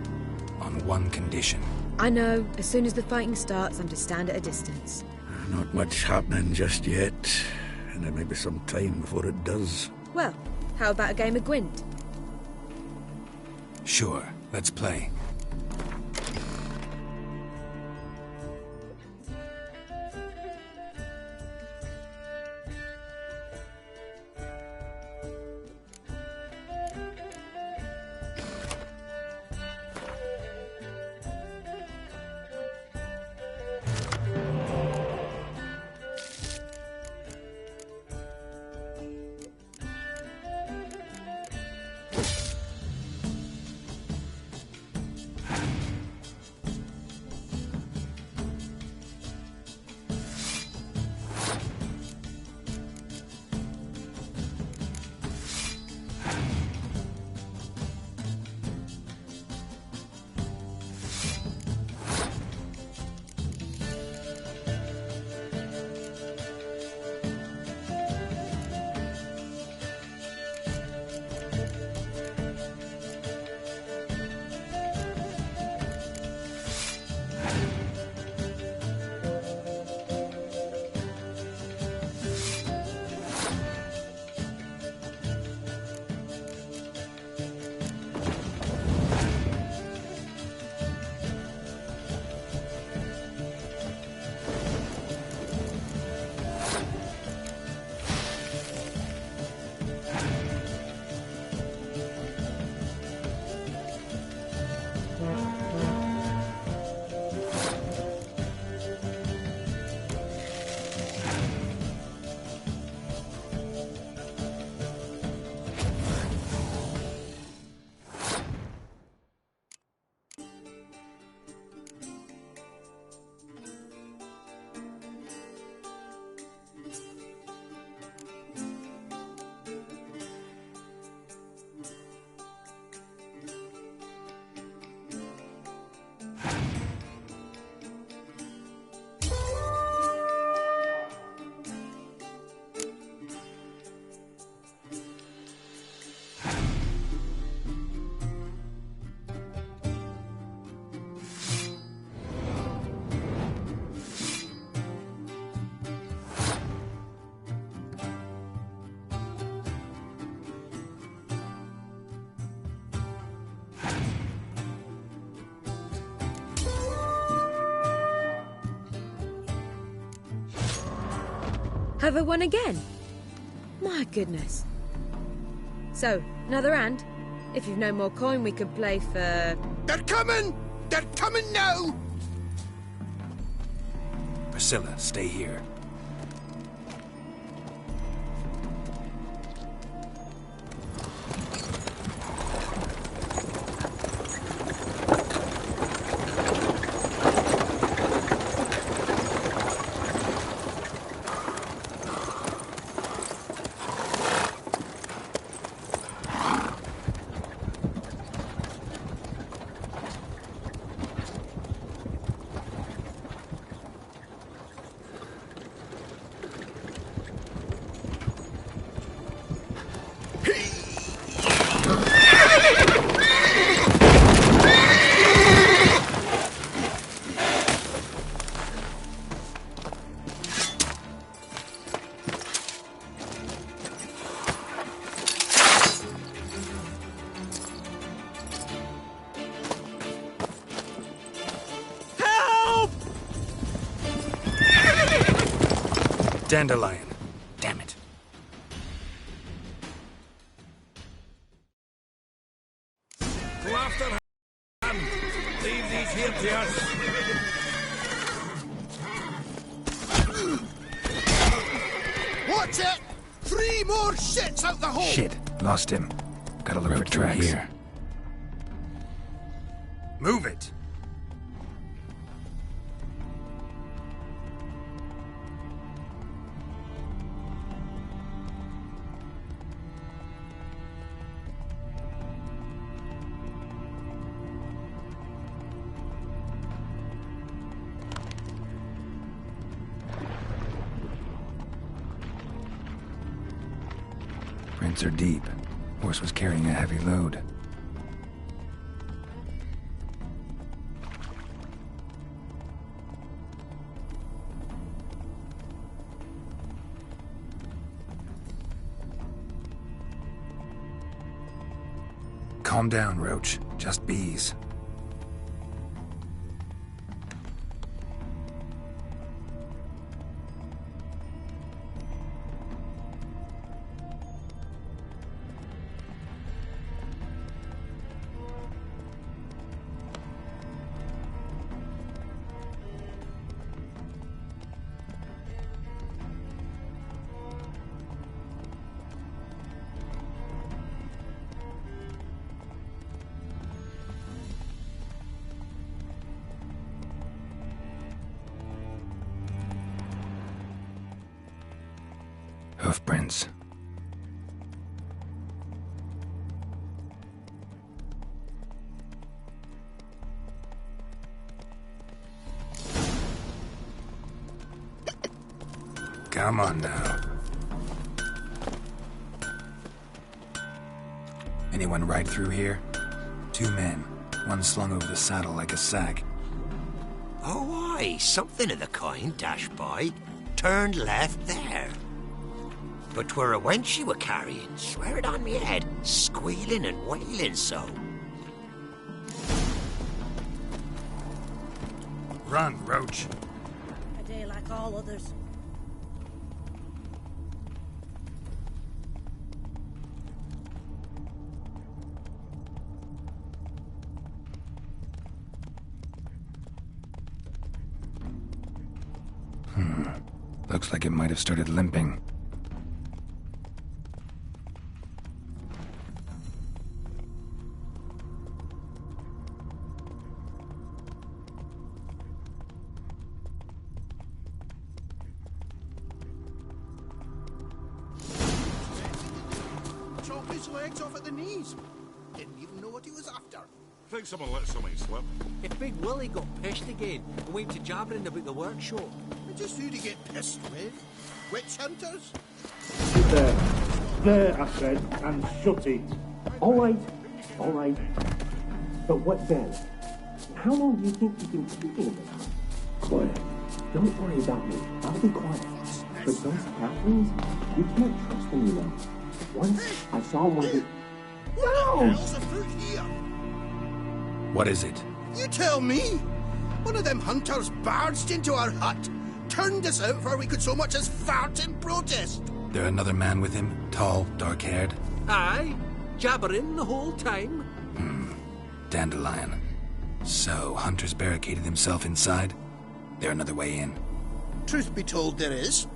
[SPEAKER 6] On one condition.
[SPEAKER 7] I know, as soon as the fighting starts, I'm to stand at a distance.
[SPEAKER 15] Not much happening just yet. And there may be some time before it does.
[SPEAKER 7] Well, how about a game of Gwent?
[SPEAKER 6] Sure, let's play.
[SPEAKER 7] Have I won again? My goodness. So, another hand? If you've no more coin, we could play for...
[SPEAKER 3] They're coming! They're coming now!
[SPEAKER 6] Priscilla, stay here. Dandelion. Damn it.
[SPEAKER 16] Go after hand. Leave these here to us.
[SPEAKER 3] Watch it! 3 more shits out the hole!
[SPEAKER 6] Shit. Lost him. Gotta look for tracks. Here.
[SPEAKER 3] Move it!
[SPEAKER 6] Prints are deep. Horse was carrying a heavy load. Calm down, Roach. Just bees. Hoofprints. Come on now. Anyone ride through here? 2 men. One slung over the saddle like a sack.
[SPEAKER 3] Oh, aye, something of the kind dashed by. Turned left there. But 'twere a wench she were carrying, swear it on me head, squealing and wailing so. Run, Roach.
[SPEAKER 10] A day like all others.
[SPEAKER 6] Looks like it might have started limping.
[SPEAKER 2] Chop his legs off at the knees. Didn't even know what he was after.
[SPEAKER 16] Think someone let something slip.
[SPEAKER 17] If Big Willie got pissed again and went to jabbering about the workshop.
[SPEAKER 2] Just who to get pissed with? Witch hunters?
[SPEAKER 21] There, I said, and shut it.
[SPEAKER 22] All right. But what then? How long do you think you've been speaking of this? Quiet. Don't worry about me. I'll be quiet. But those Catherines, you can't trust them, you know. Once I saw one of the...
[SPEAKER 2] What the hell's afoot here?
[SPEAKER 6] What is it?
[SPEAKER 2] You tell me. One of them hunters barged into our hut, turned us out before we could so much as fart in protest.
[SPEAKER 6] There another man with him? Tall, dark-haired?
[SPEAKER 1] Aye, jabbering the whole time.
[SPEAKER 6] Dandelion. So, Hunter's barricaded himself inside? There another way in?
[SPEAKER 2] Truth be told, there is.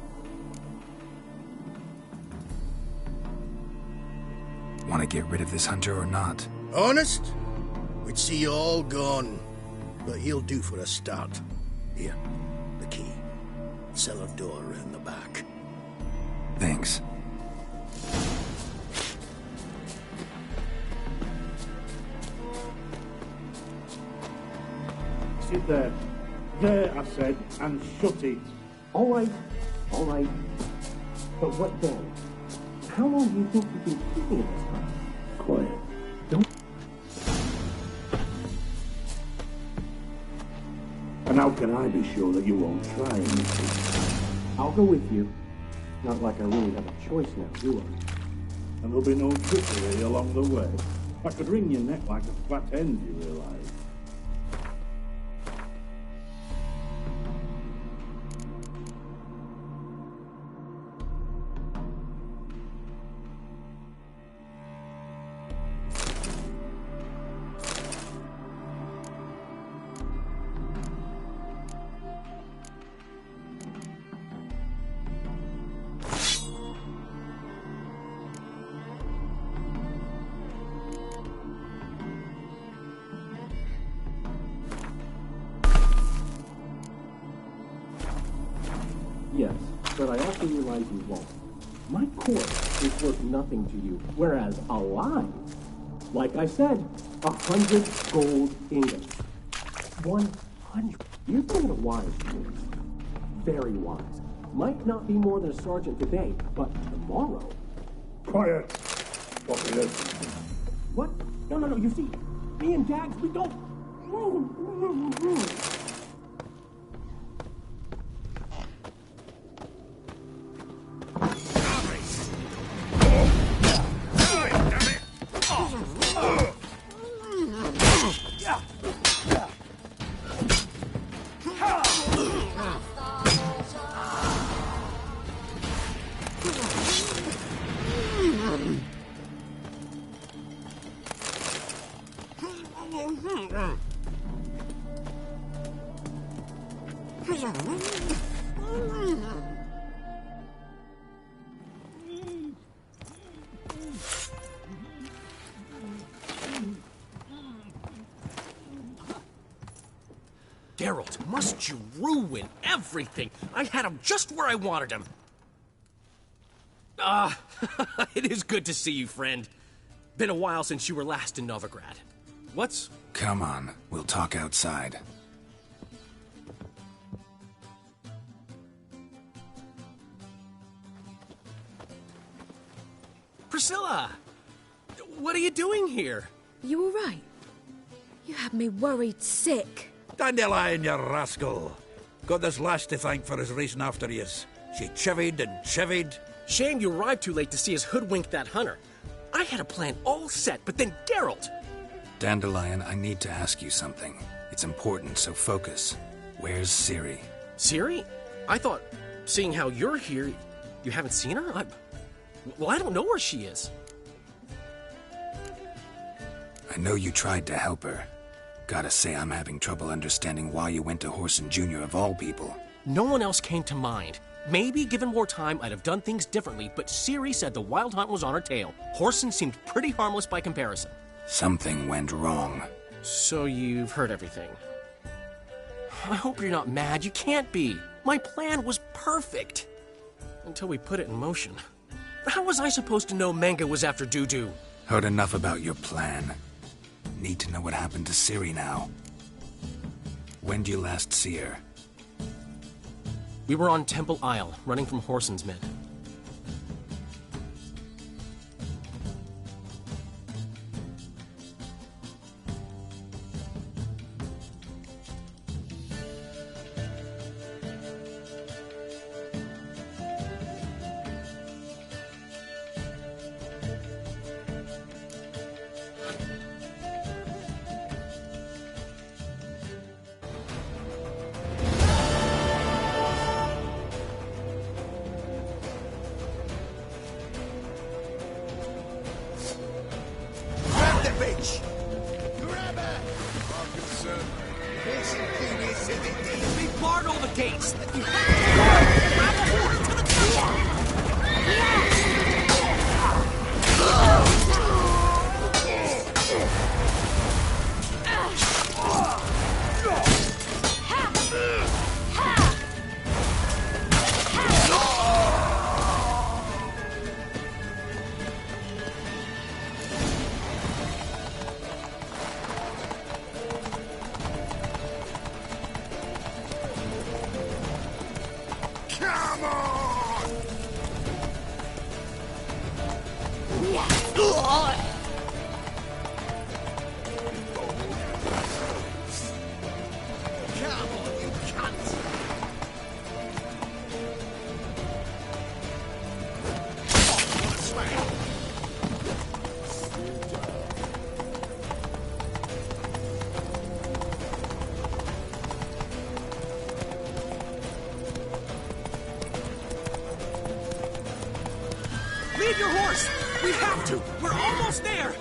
[SPEAKER 6] Want to get rid of this Hunter or not?
[SPEAKER 2] Honest? We'd see you all gone. But he'll do for a start. Here, the key. Cellar door around the back.
[SPEAKER 6] Thanks.
[SPEAKER 21] Sit there. There, I said, and shut it.
[SPEAKER 22] All right. But what then? How long do you think you've been keeping it this time? Quiet. Don't...
[SPEAKER 21] And how can I be sure that you won't try anything?
[SPEAKER 22] I'll go with you. Not like I really have a choice now, do I?
[SPEAKER 21] And there'll be no trickery along the way. I could wring your neck like a flat end, you realise.
[SPEAKER 22] Yes, but I also realize you won't. My corpse is worth nothing to you, whereas alive, like I said, 100 gold ingots. 100. You're being a wise boy. Very wise. Might not be more than a sergeant today, but tomorrow...
[SPEAKER 21] Quiet!
[SPEAKER 22] What? No, you see, me and Jags, we don't...
[SPEAKER 1] Geralt, must you ruin everything? I had him just where I wanted him. It is good to see you, friend. Been a while since you were last in Novigrad. What's...
[SPEAKER 6] Come on, we'll talk outside.
[SPEAKER 1] Priscilla! What are you doing here?
[SPEAKER 7] You all right? You had me worried sick.
[SPEAKER 15] Dandelion, you rascal. Got this lass to thank for his racing after yous. She chivied and chivied.
[SPEAKER 1] Shame you arrived too late to see us hoodwink that hunter. I had a plan all set, but then Geralt...
[SPEAKER 6] Dandelion, I need to ask you something. It's important, so focus. Where's Ciri?
[SPEAKER 1] Ciri? I thought, seeing how you're here, you haven't seen her? Well, I don't know where she is.
[SPEAKER 6] I know you tried to help her. Gotta say, I'm having trouble understanding why you went to Whoreson Jr. of all people.
[SPEAKER 1] No one else came to mind. Maybe, given more time, I'd have done things differently, but Ciri said the Wild Hunt was on her tail. Whoreson seemed pretty harmless by comparison.
[SPEAKER 6] Something went wrong.
[SPEAKER 1] So you've heard everything. I hope you're not mad. You can't be. My plan was perfect. Until we put it in motion. How was I supposed to know Manga was after Dudu?
[SPEAKER 6] Heard enough about your plan. Need to know what happened to Ciri now. When did you last see her?
[SPEAKER 1] We were on Temple Isle, running from Whoreson's men.
[SPEAKER 13] bitch!
[SPEAKER 4] Grab her! I'm concerned.
[SPEAKER 1] We barred all the gates!
[SPEAKER 4] Come on! Come on, you cunt!
[SPEAKER 1] Leave your horse! We have to! We're almost there!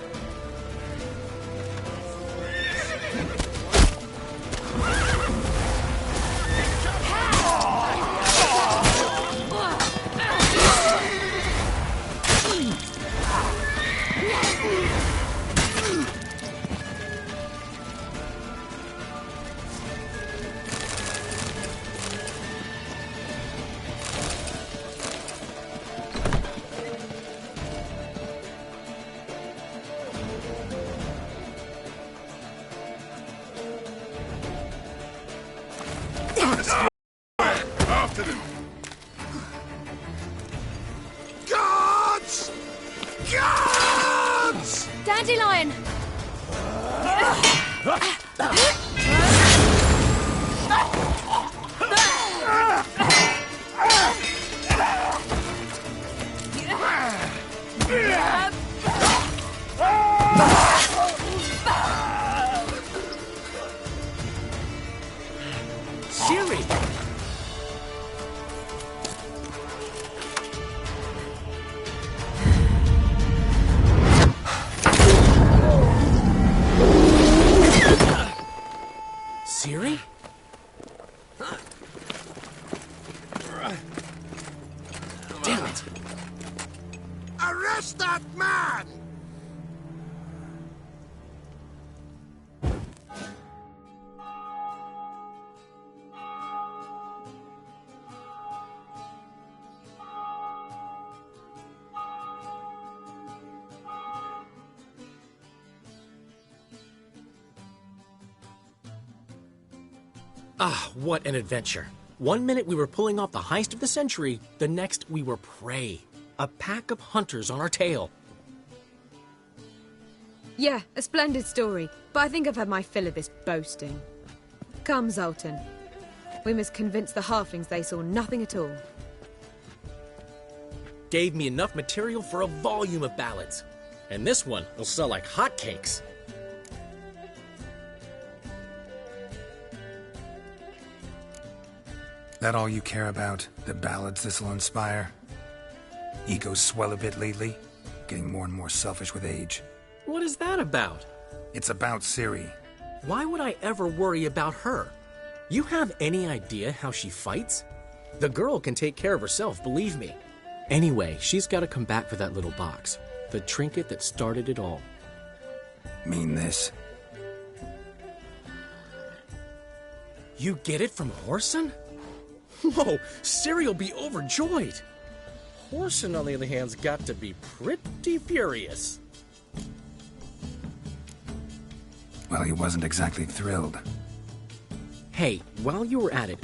[SPEAKER 4] After them! Guards! Guards!
[SPEAKER 7] Dandelion!
[SPEAKER 1] Siri! Siri? Damn it!
[SPEAKER 4] Arrest that man!
[SPEAKER 1] Ah, what an adventure. 1 minute we were pulling off the heist of the century, the next we were prey. A pack of hunters on our tail.
[SPEAKER 7] Yeah, a splendid story, but I think I've had my fill of this boasting. Come, Zoltan. We must convince the halflings they saw nothing at all.
[SPEAKER 1] Gave me enough material for a volume of ballads. And this one will sell like hotcakes.
[SPEAKER 6] That all you care about? The ballads this'll inspire? Egos swell a bit lately? Getting more and more selfish with age.
[SPEAKER 1] What is that about?
[SPEAKER 6] It's about Ciri.
[SPEAKER 1] Why would I ever worry about her? You have any idea how she fights? The girl can take care of herself, believe me. Anyway, she's got to come back for that little box. The trinket that started it all.
[SPEAKER 6] Mean this?
[SPEAKER 1] You get it from Whoreson? Whoa, Ciri'll be overjoyed. Whoreson, on the other hand's got to be pretty furious.
[SPEAKER 6] Well, he wasn't exactly thrilled.
[SPEAKER 1] Hey, while you were at it,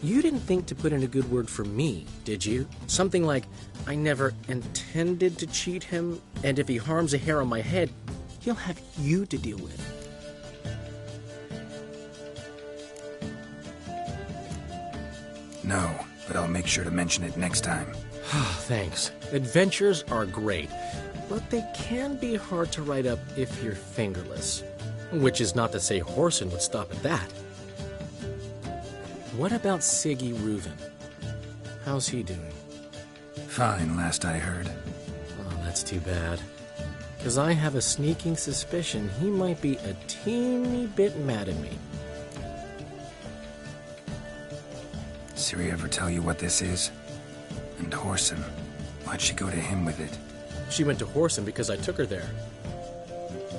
[SPEAKER 1] you didn't think to put in a good word for me, did you? Something like, I never intended to cheat him, and if he harms a hair on my head, he'll have you to deal with.
[SPEAKER 6] No, but I'll make sure to mention it next time.
[SPEAKER 1] Thanks. Adventures are great, but they can be hard to write up if you're fingerless. Which is not to say Whoreson would stop at that. What about Siggy Reuven? How's he doing?
[SPEAKER 6] Fine, last I heard.
[SPEAKER 1] Oh, that's too bad. Because I have a sneaking suspicion he might be a teeny bit mad at me.
[SPEAKER 6] Ciri ever tell you what this is? And Whoreson, why'd she go to him with it?
[SPEAKER 1] She went to Whoreson because I took her there.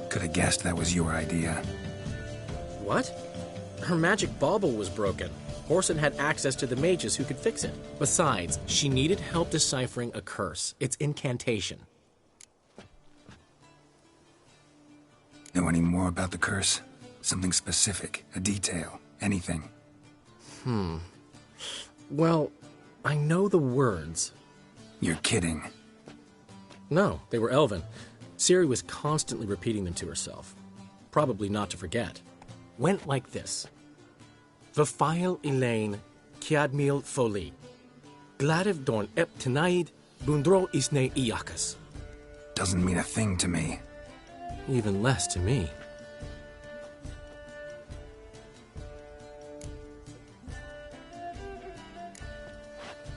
[SPEAKER 6] Could have guessed that was your idea.
[SPEAKER 1] What? Her magic bauble was broken. Whoreson had access to the mages who could fix it. Besides, she needed help deciphering a curse. Its incantation.
[SPEAKER 6] Know any more about the curse? Something specific, a detail, anything?
[SPEAKER 1] Well, I know the words.
[SPEAKER 6] You're kidding.
[SPEAKER 1] No, they were Elven. Ciri was constantly repeating them to herself. Probably not to forget. Went like this. Vafile Elaine, Kiadmil Foli. Gladiv Dorn Ep Tenaid, Bundro Isne Iakas.
[SPEAKER 6] Doesn't mean a thing to me.
[SPEAKER 1] Even less to me.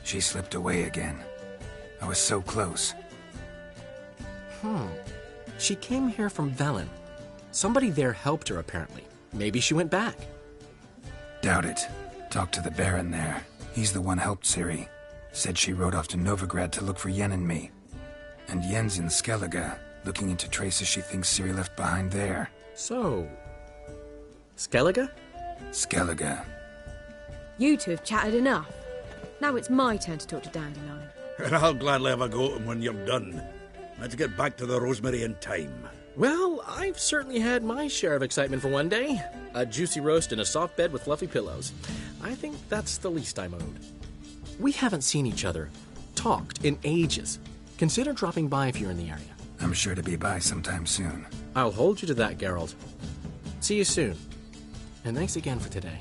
[SPEAKER 6] She slipped away again. I was so close.
[SPEAKER 1] She came here from Velen. Somebody there helped her, apparently. Maybe she went back.
[SPEAKER 6] Doubt it. Talked to the Baron there. He's the one helped Ciri. Said she rode off to Novigrad to look for Yen and me. And Yen's in Skellige, looking into traces she thinks Ciri left behind there.
[SPEAKER 1] So... Skellige?
[SPEAKER 6] Skellige.
[SPEAKER 7] You two have chatted enough. Now it's my turn to talk to Dandelion.
[SPEAKER 15] And I'll gladly have a go at him when you're done. Let's get back to the Rosemary in time.
[SPEAKER 1] Well, I've certainly had my share of excitement for one day. A juicy roast in a soft bed with fluffy pillows. I think that's the least I'm owed. We haven't seen each other, talked in ages. Consider dropping by if you're in the area.
[SPEAKER 6] I'm sure to be by sometime soon.
[SPEAKER 1] I'll hold you to that, Geralt. See you soon. And thanks again for today.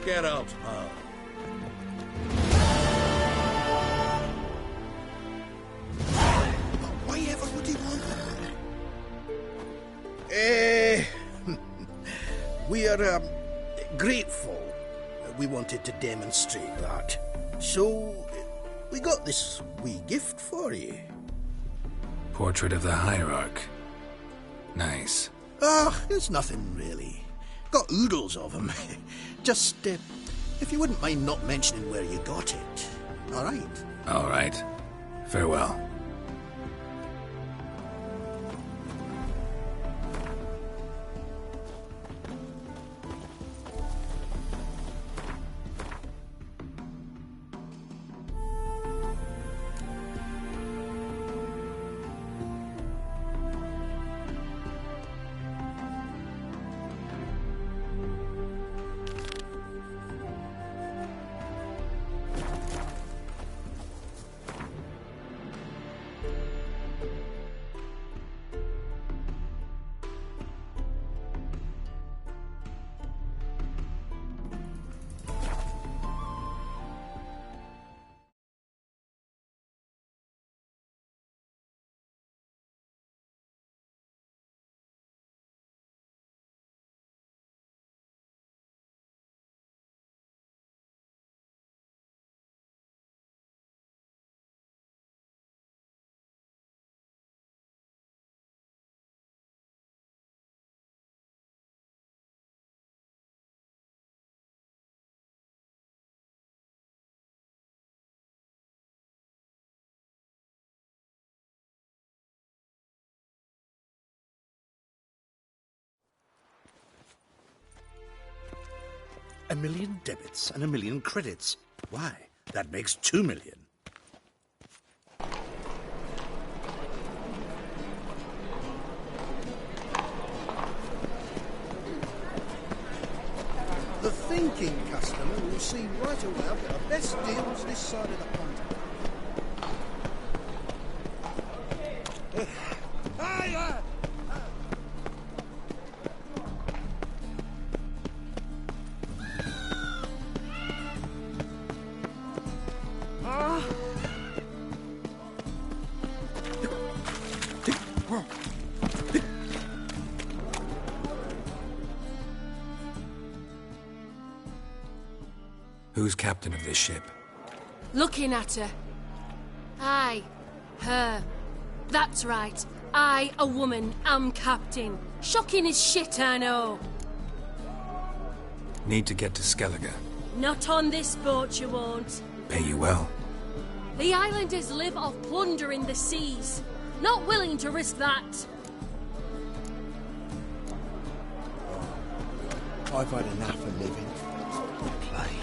[SPEAKER 15] Get out, pal.
[SPEAKER 2] Why ever would he want that? We are grateful. We wanted to demonstrate that. So, we got this wee gift for you.
[SPEAKER 6] Portrait of the Hierarch. Nice.
[SPEAKER 2] It's nothing really. Got oodles of them. Just, if you wouldn't mind not mentioning where you got it. All right?
[SPEAKER 6] All right. Farewell.
[SPEAKER 15] A million debits and a million credits. Why? That makes 2 million.
[SPEAKER 2] The thinking customer will see right away I've got the best deals this side of the pond.
[SPEAKER 6] Who's captain of this ship?
[SPEAKER 18] Looking at her. Aye, her. That's right. I, a woman, am captain. Shocking as shit, I know.
[SPEAKER 6] Need to get to Skellige.
[SPEAKER 18] Not on this boat, you won't.
[SPEAKER 6] Pay you well.
[SPEAKER 18] The islanders live off plundering the seas. Not willing to risk that.
[SPEAKER 17] I've had enough of living. Plague.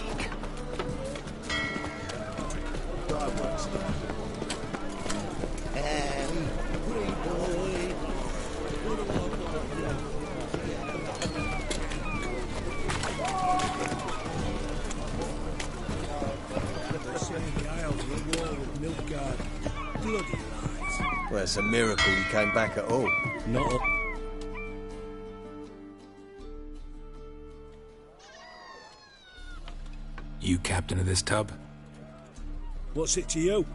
[SPEAKER 17] Well, it's a miracle you came back at all.
[SPEAKER 9] Not.
[SPEAKER 6] You captain of this tub?
[SPEAKER 9] What's it to you?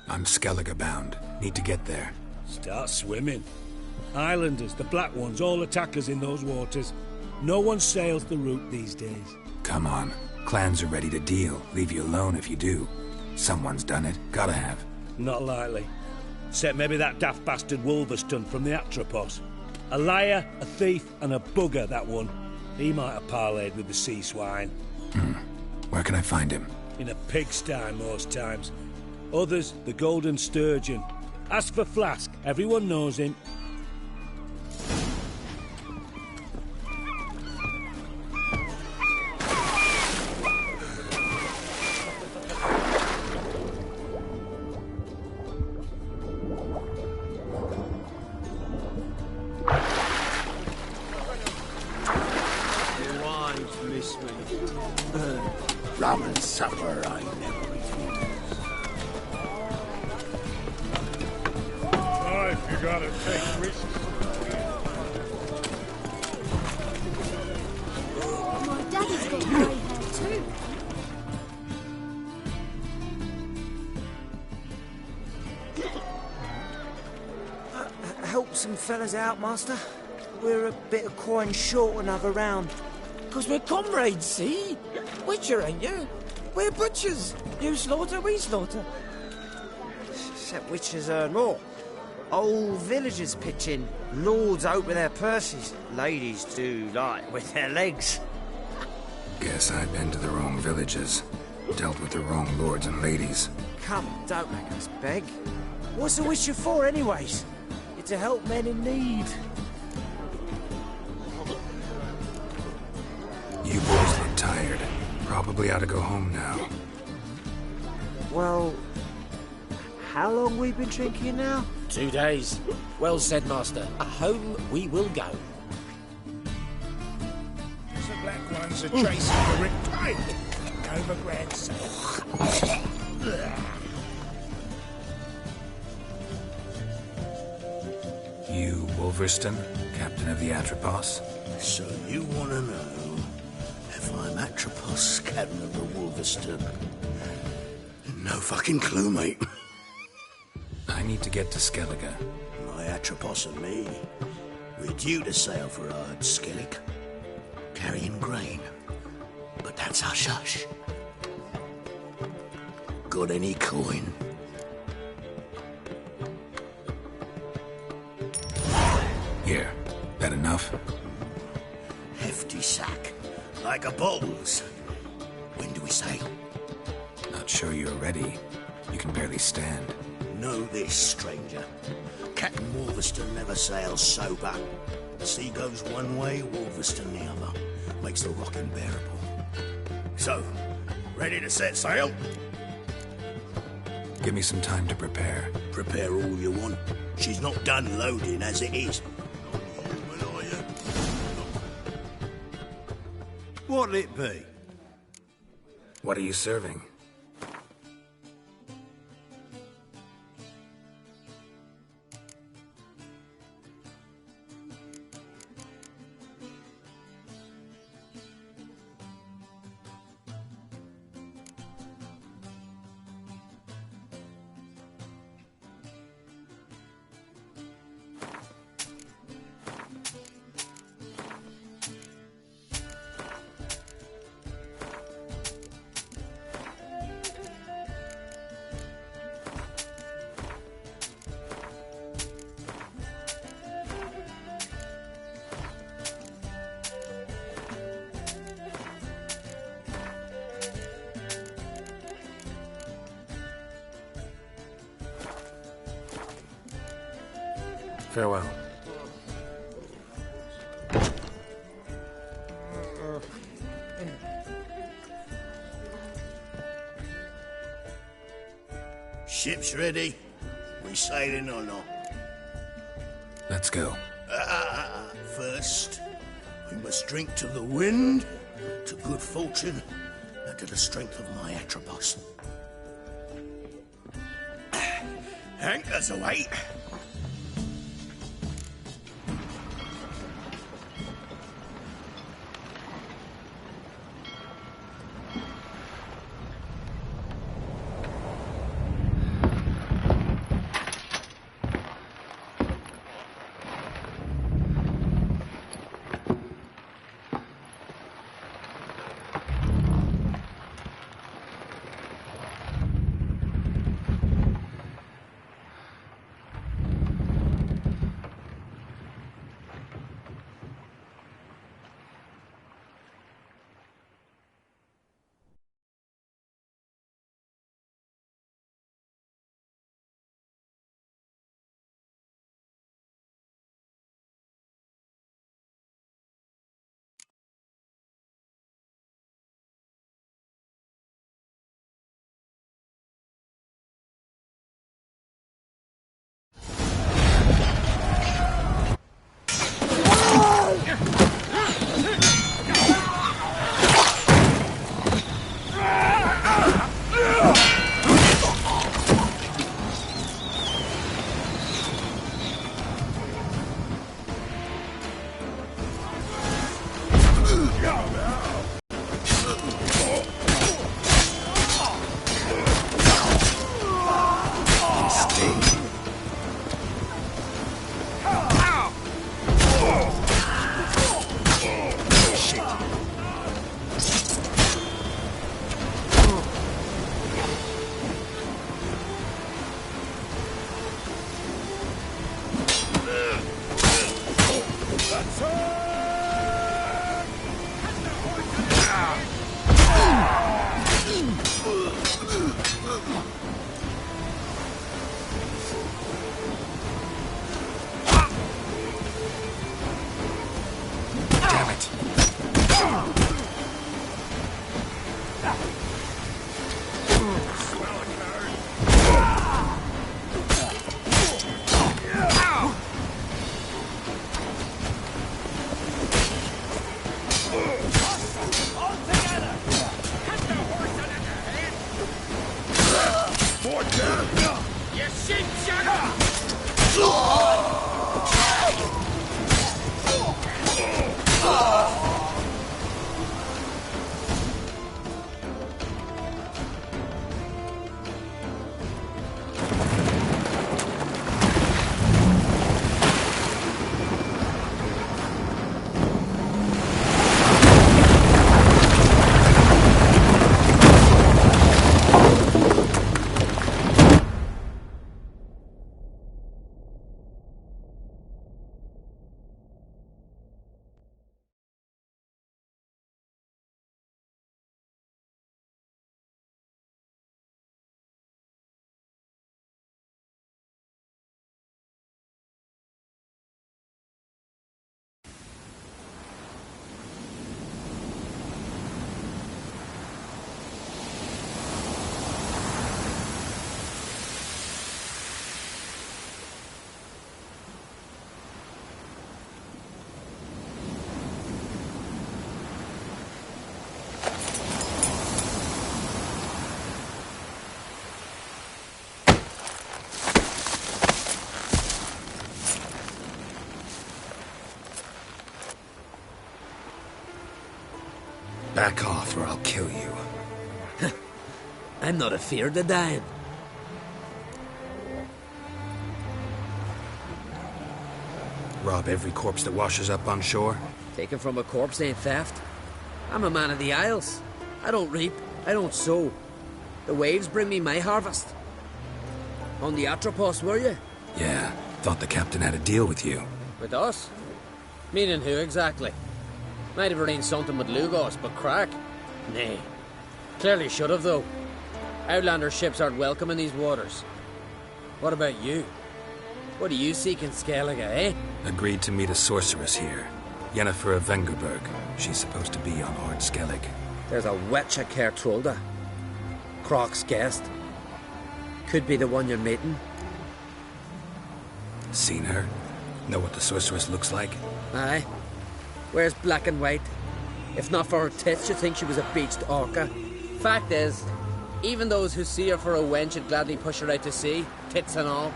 [SPEAKER 6] I'm Skellige bound. Need to get there.
[SPEAKER 9] Start swimming. Islanders, the black ones, all attackers in those waters. No one sails the route these days.
[SPEAKER 6] Come on. Clans are ready to deal. Leave you alone if you do. Someone's done it. Gotta have.
[SPEAKER 9] Not likely. Except maybe that daft bastard Wolverstone from the Atropos. A liar, a thief, and a bugger, that one. He might have parlayed with the sea swine.
[SPEAKER 6] Where can I find him?
[SPEAKER 9] In a pigsty most times. Others, the Golden Sturgeon. Ask for Flask. Everyone knows him.
[SPEAKER 4] Rum and supper I never refuse.
[SPEAKER 21] If you gotta take risks.
[SPEAKER 8] My daddy's got grey hair too.
[SPEAKER 13] Help some fellas out, Master. We're a bit of coin short another round.
[SPEAKER 5] 'Cause we're comrades, see? Witcher, ain't you? We're butchers. You slaughter, we slaughter.
[SPEAKER 13] Except witches earn more. Old villagers pitch in. Lords out with their purses. Ladies do like with their legs.
[SPEAKER 6] Guess I've been to the wrong villages. Dealt with the wrong lords and ladies.
[SPEAKER 13] Come, don't make us beg. What's a witcher for, anyways? It's to help men in need.
[SPEAKER 6] You boys look tired. Probably ought to go home now.
[SPEAKER 13] Well, how long we been drinking now?
[SPEAKER 5] 2 days. Well said, Master. Home we will go.
[SPEAKER 4] The black ones are chasing the Rick Pike over grandson.
[SPEAKER 6] You, Wolverstone, captain of the Atropos?
[SPEAKER 4] So you want to know if I'm Atropos, captain of the Wolverstone? No fucking clue, mate.
[SPEAKER 6] I need to get to Skellige.
[SPEAKER 4] My Atropos and me, we're due to sail for Ard Skellig, carrying grain. But that's hush-hush. Got any coin?
[SPEAKER 6] Here. That enough?
[SPEAKER 4] Hefty sack, like a bull's. When do we sail?
[SPEAKER 6] Not sure you're ready. You can barely stand.
[SPEAKER 4] Know this, stranger. Captain Wolverstone never sails sober. The sea goes one way, Wolverstone the other. Makes the rock unbearable. So, ready to set sail?
[SPEAKER 6] Give me some time to prepare.
[SPEAKER 4] Prepare all you want. She's not done loading as it is. What'll it be?
[SPEAKER 6] What are you serving?
[SPEAKER 1] Farewell.
[SPEAKER 2] Ship's ready. We sailing or not?
[SPEAKER 6] Let's go.
[SPEAKER 2] First, we must drink to the wind, to good fortune, and to the strength of my Atropos. Anchors away.
[SPEAKER 6] Back off or I'll kill you.
[SPEAKER 3] I'm not afeard of dying.
[SPEAKER 6] Rob every corpse that washes up on shore?
[SPEAKER 3] Taken from a corpse ain't theft. I'm a man of the Isles. I don't reap, I don't sow. The waves bring me my harvest. On the Atropos, were you?
[SPEAKER 6] Yeah, thought the captain had a deal with you.
[SPEAKER 3] With us? Meaning who exactly? Might have arranged something with Lugos, but crack? Nay. Clearly should have, though. Outlander ships aren't welcome in these waters. What about you?
[SPEAKER 13] What do you seek in Skellige, eh?
[SPEAKER 6] Agreed to meet a sorceress here. Yennefer of Vengerberg. She's supposed to be on Ord Skellig.
[SPEAKER 13] There's a witch at Kertrolda. Croc's guest. Could be the one you're meeting.
[SPEAKER 6] Seen her? Know what the sorceress looks like?
[SPEAKER 13] Aye. Wears black and white. If not for her tits, you'd think she was a beached orca. Fact is, even those who see her for a wench would gladly push her out to sea, tits and all.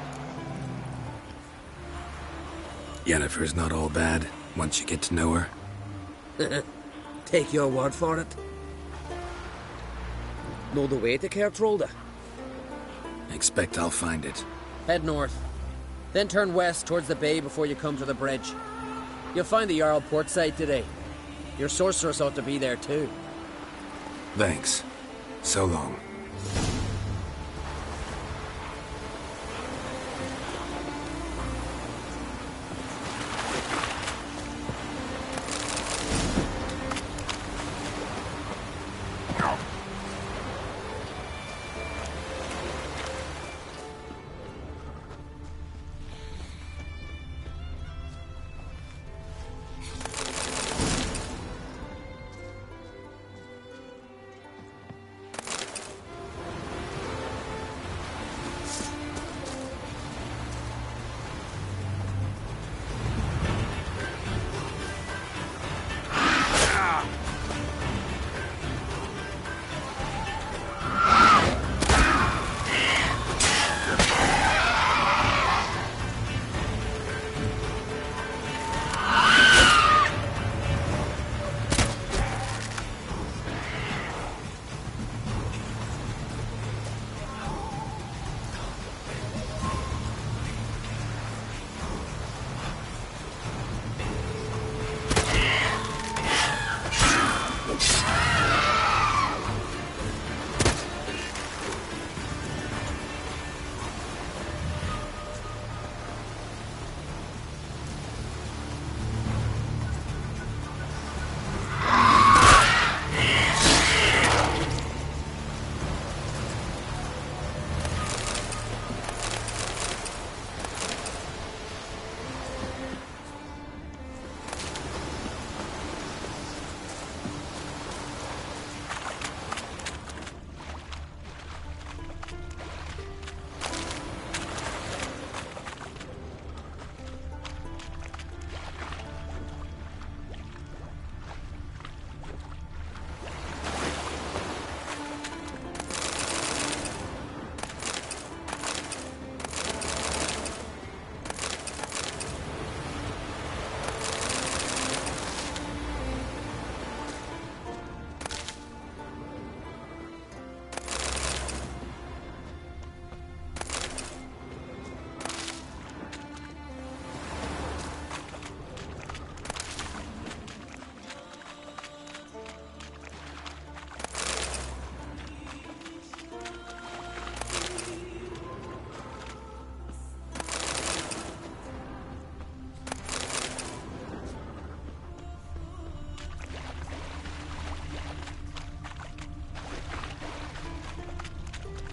[SPEAKER 6] Yennefer's not all bad, once you get to know her.
[SPEAKER 13] Take your word for it. Know the way to Kertrolda?
[SPEAKER 6] Expect I'll find it.
[SPEAKER 13] Head north. Then turn west towards the bay before you come to the bridge. You'll find the Jarl port side today. Your sorceress ought to be there too.
[SPEAKER 6] Thanks. So long.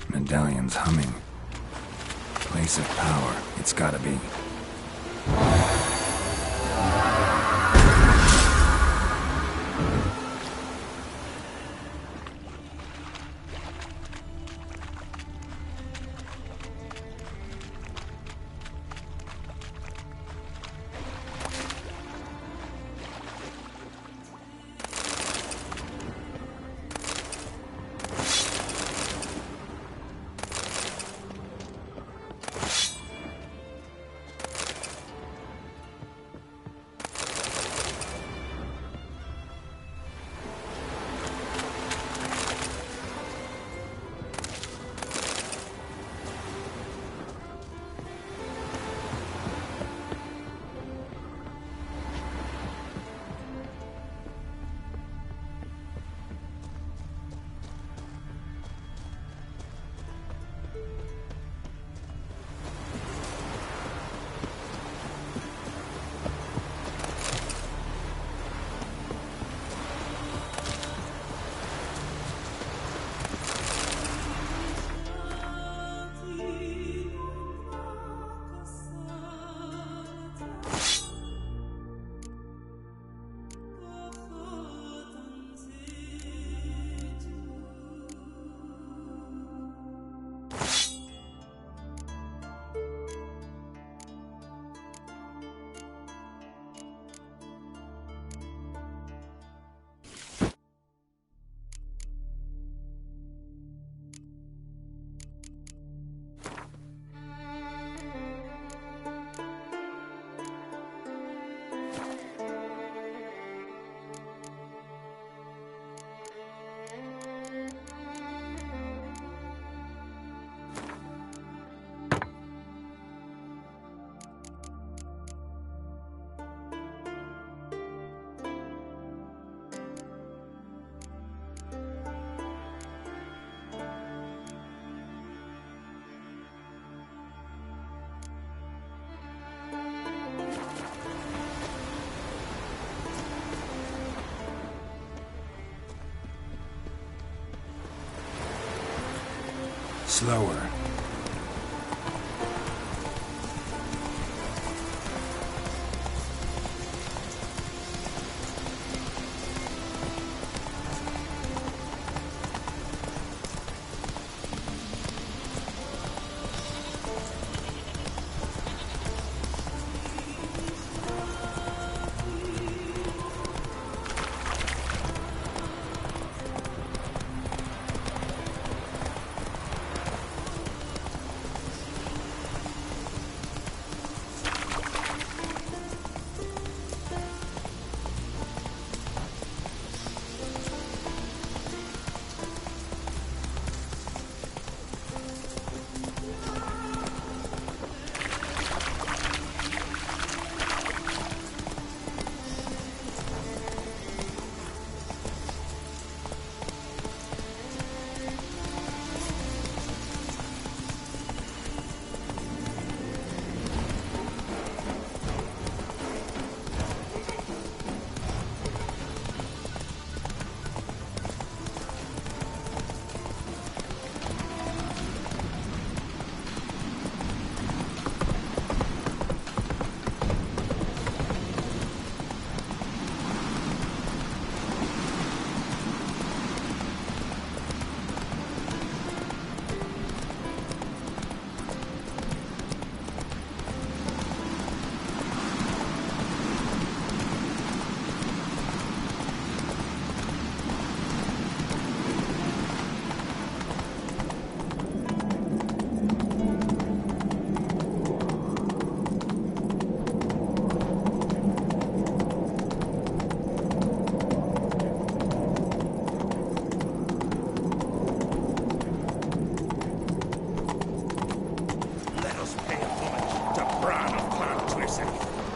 [SPEAKER 6] Medallion's humming. Place of power, it's gotta be. Slower.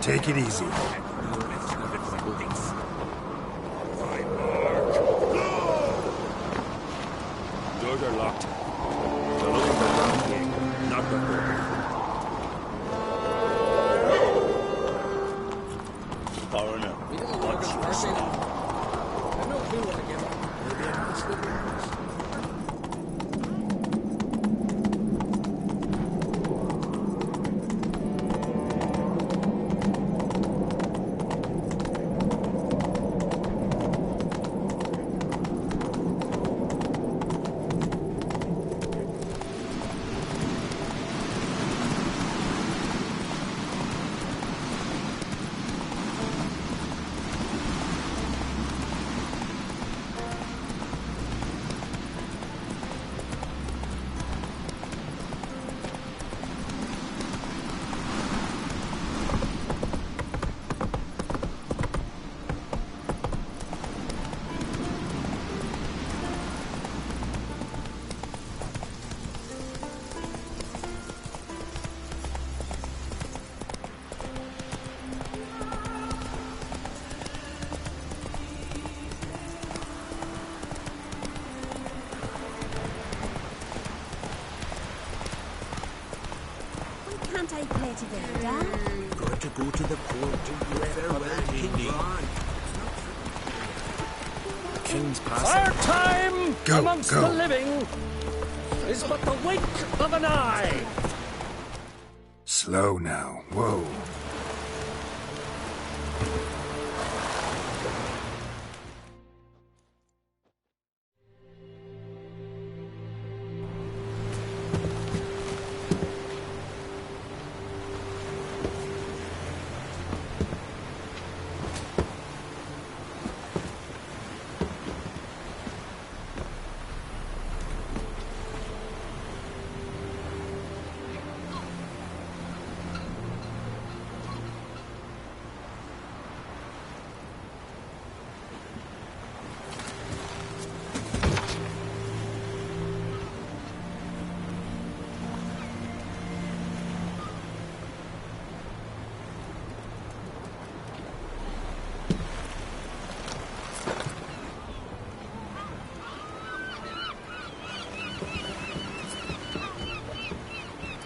[SPEAKER 6] Take it easy.
[SPEAKER 20] Doors are locked. They're looking for Brown King, not the Burger.
[SPEAKER 13] Foreigner. We didn't look at first. I have no clue what to give him.
[SPEAKER 8] Can't I play together, Dad?
[SPEAKER 4] Got to go to the court to farewell King Ron.
[SPEAKER 6] King's
[SPEAKER 1] Our
[SPEAKER 6] passing.
[SPEAKER 1] time
[SPEAKER 6] Go,
[SPEAKER 1] amongst
[SPEAKER 6] go.
[SPEAKER 1] the living is but the wink of an eye.
[SPEAKER 6] Slow now. Whoa.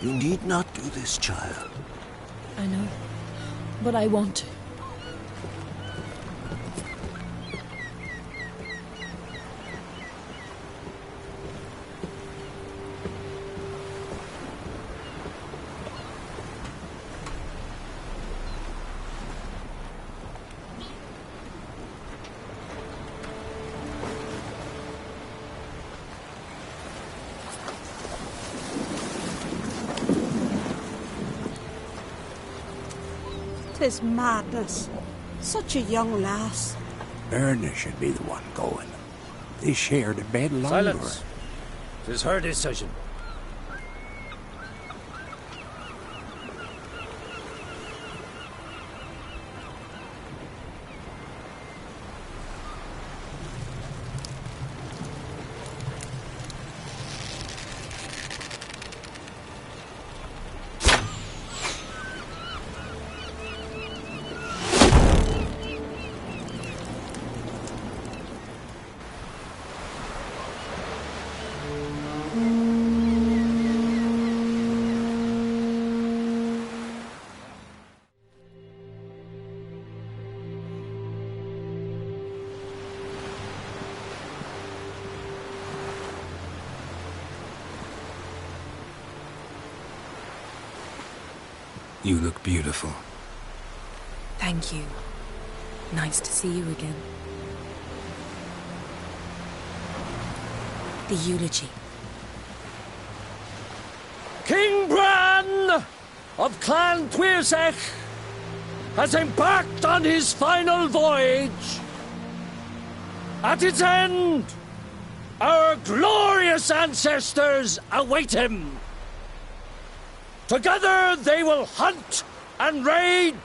[SPEAKER 4] You need not do this, child.
[SPEAKER 19] I know, but I want to.
[SPEAKER 12] 'Tis madness. Such a young lass.
[SPEAKER 21] Erna should be the one going. They shared a bed longer.
[SPEAKER 20] Silence. 'Tis her decision.
[SPEAKER 6] You look beautiful.
[SPEAKER 7] Thank you. Nice to see you again. The eulogy.
[SPEAKER 20] King Bran of Clan Tuirsech has embarked on his final voyage. At its end, our glorious ancestors await him. Together they will hunt and raid.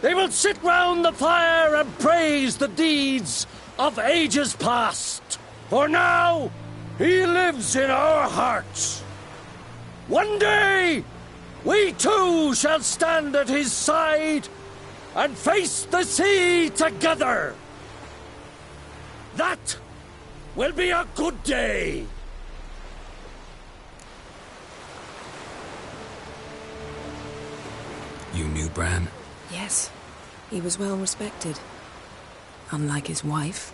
[SPEAKER 20] They will sit round the fire and praise the deeds of ages past. For now, he lives in our hearts. One day, we too shall stand at his side and face the sea together. That will be a good day.
[SPEAKER 6] You knew Bran?
[SPEAKER 7] Yes. He was well respected. Unlike his wife.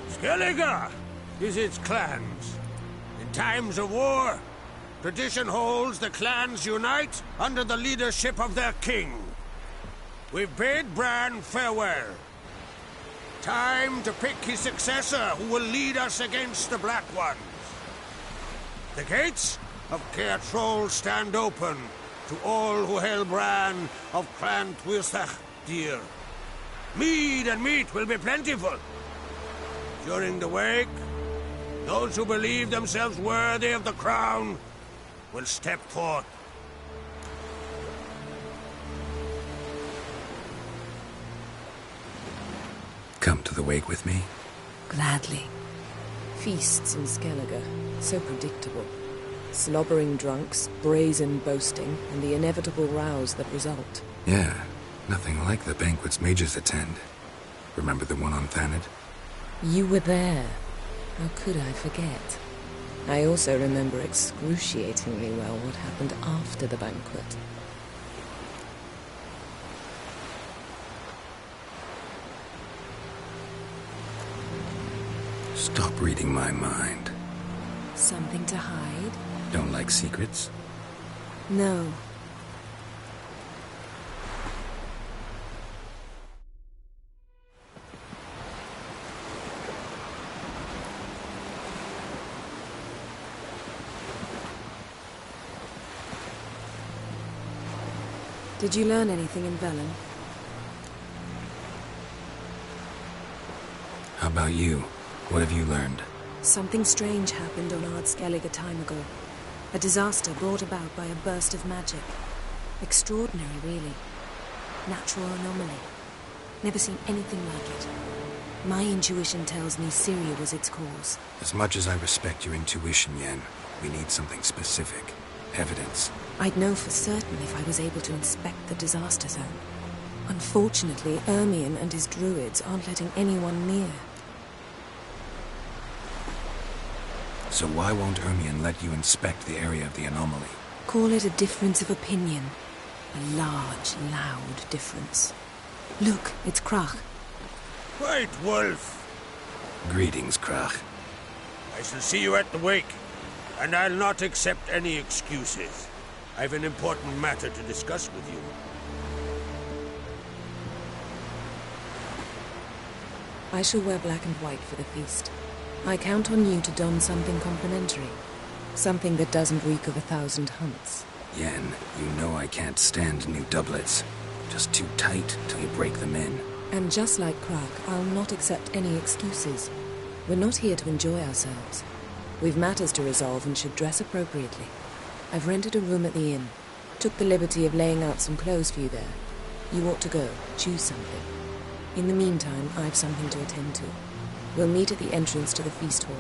[SPEAKER 4] Skellige is its clans. In times of war, tradition holds the clans unite under the leadership of their king. We've bade Bran farewell. Time to pick his successor who will lead us against the Black Ones. The gates of Caer Troll stand open to all who hail Bran of Clan Tuirsech dear. Mead and meat will be plentiful. During the wake, those who believe themselves worthy of the crown will step forth.
[SPEAKER 6] Come to the wake with me?
[SPEAKER 7] Gladly. Feasts in Skellige, so predictable. Slobbering drunks, brazen boasting, and the inevitable rows that result.
[SPEAKER 6] Yeah, nothing like the banquets mages attend. Remember the one on Thanedd?
[SPEAKER 7] You were there. How could I forget? I also remember excruciatingly well what happened after the banquet.
[SPEAKER 6] Stop reading my mind.
[SPEAKER 7] Something to hide?
[SPEAKER 6] Don't like secrets?
[SPEAKER 7] No. Did you learn anything in Velen?
[SPEAKER 6] How about you? What have you learned?
[SPEAKER 7] Something strange happened on Ard Skellige a time ago. A disaster brought about by a burst of magic. Extraordinary, really. Natural anomaly. Never seen anything like it. My intuition tells me Syria was its cause.
[SPEAKER 6] As much as I respect your intuition, Yen, we need something specific. Evidence.
[SPEAKER 7] I'd know for certain if I was able to inspect the disaster zone. Unfortunately, Ermion and his druids aren't letting anyone near.
[SPEAKER 6] So why won't Ermion let you inspect the area of the anomaly?
[SPEAKER 7] Call it a difference of opinion. A large, loud difference. Look, it's Krach.
[SPEAKER 4] White Wolf.
[SPEAKER 6] Greetings, Krach.
[SPEAKER 4] I shall see you at the wake, and I'll not accept any excuses. I've an important matter to discuss with you.
[SPEAKER 7] I shall wear black and white for the feast. I count on you to don something complimentary. Something that doesn't reek of 1,000 hunts.
[SPEAKER 6] Yen, you know I can't stand new doublets. Just too tight till you break them in.
[SPEAKER 11] And just like Krak, I'll not accept any excuses. We're not here to enjoy ourselves. We've matters to resolve and should dress appropriately. I've rented a room at the inn. Took the liberty of laying out some clothes for you there. You ought to go. Choose something. In the meantime, I've something to attend to. We'll meet at the entrance to the feast hall.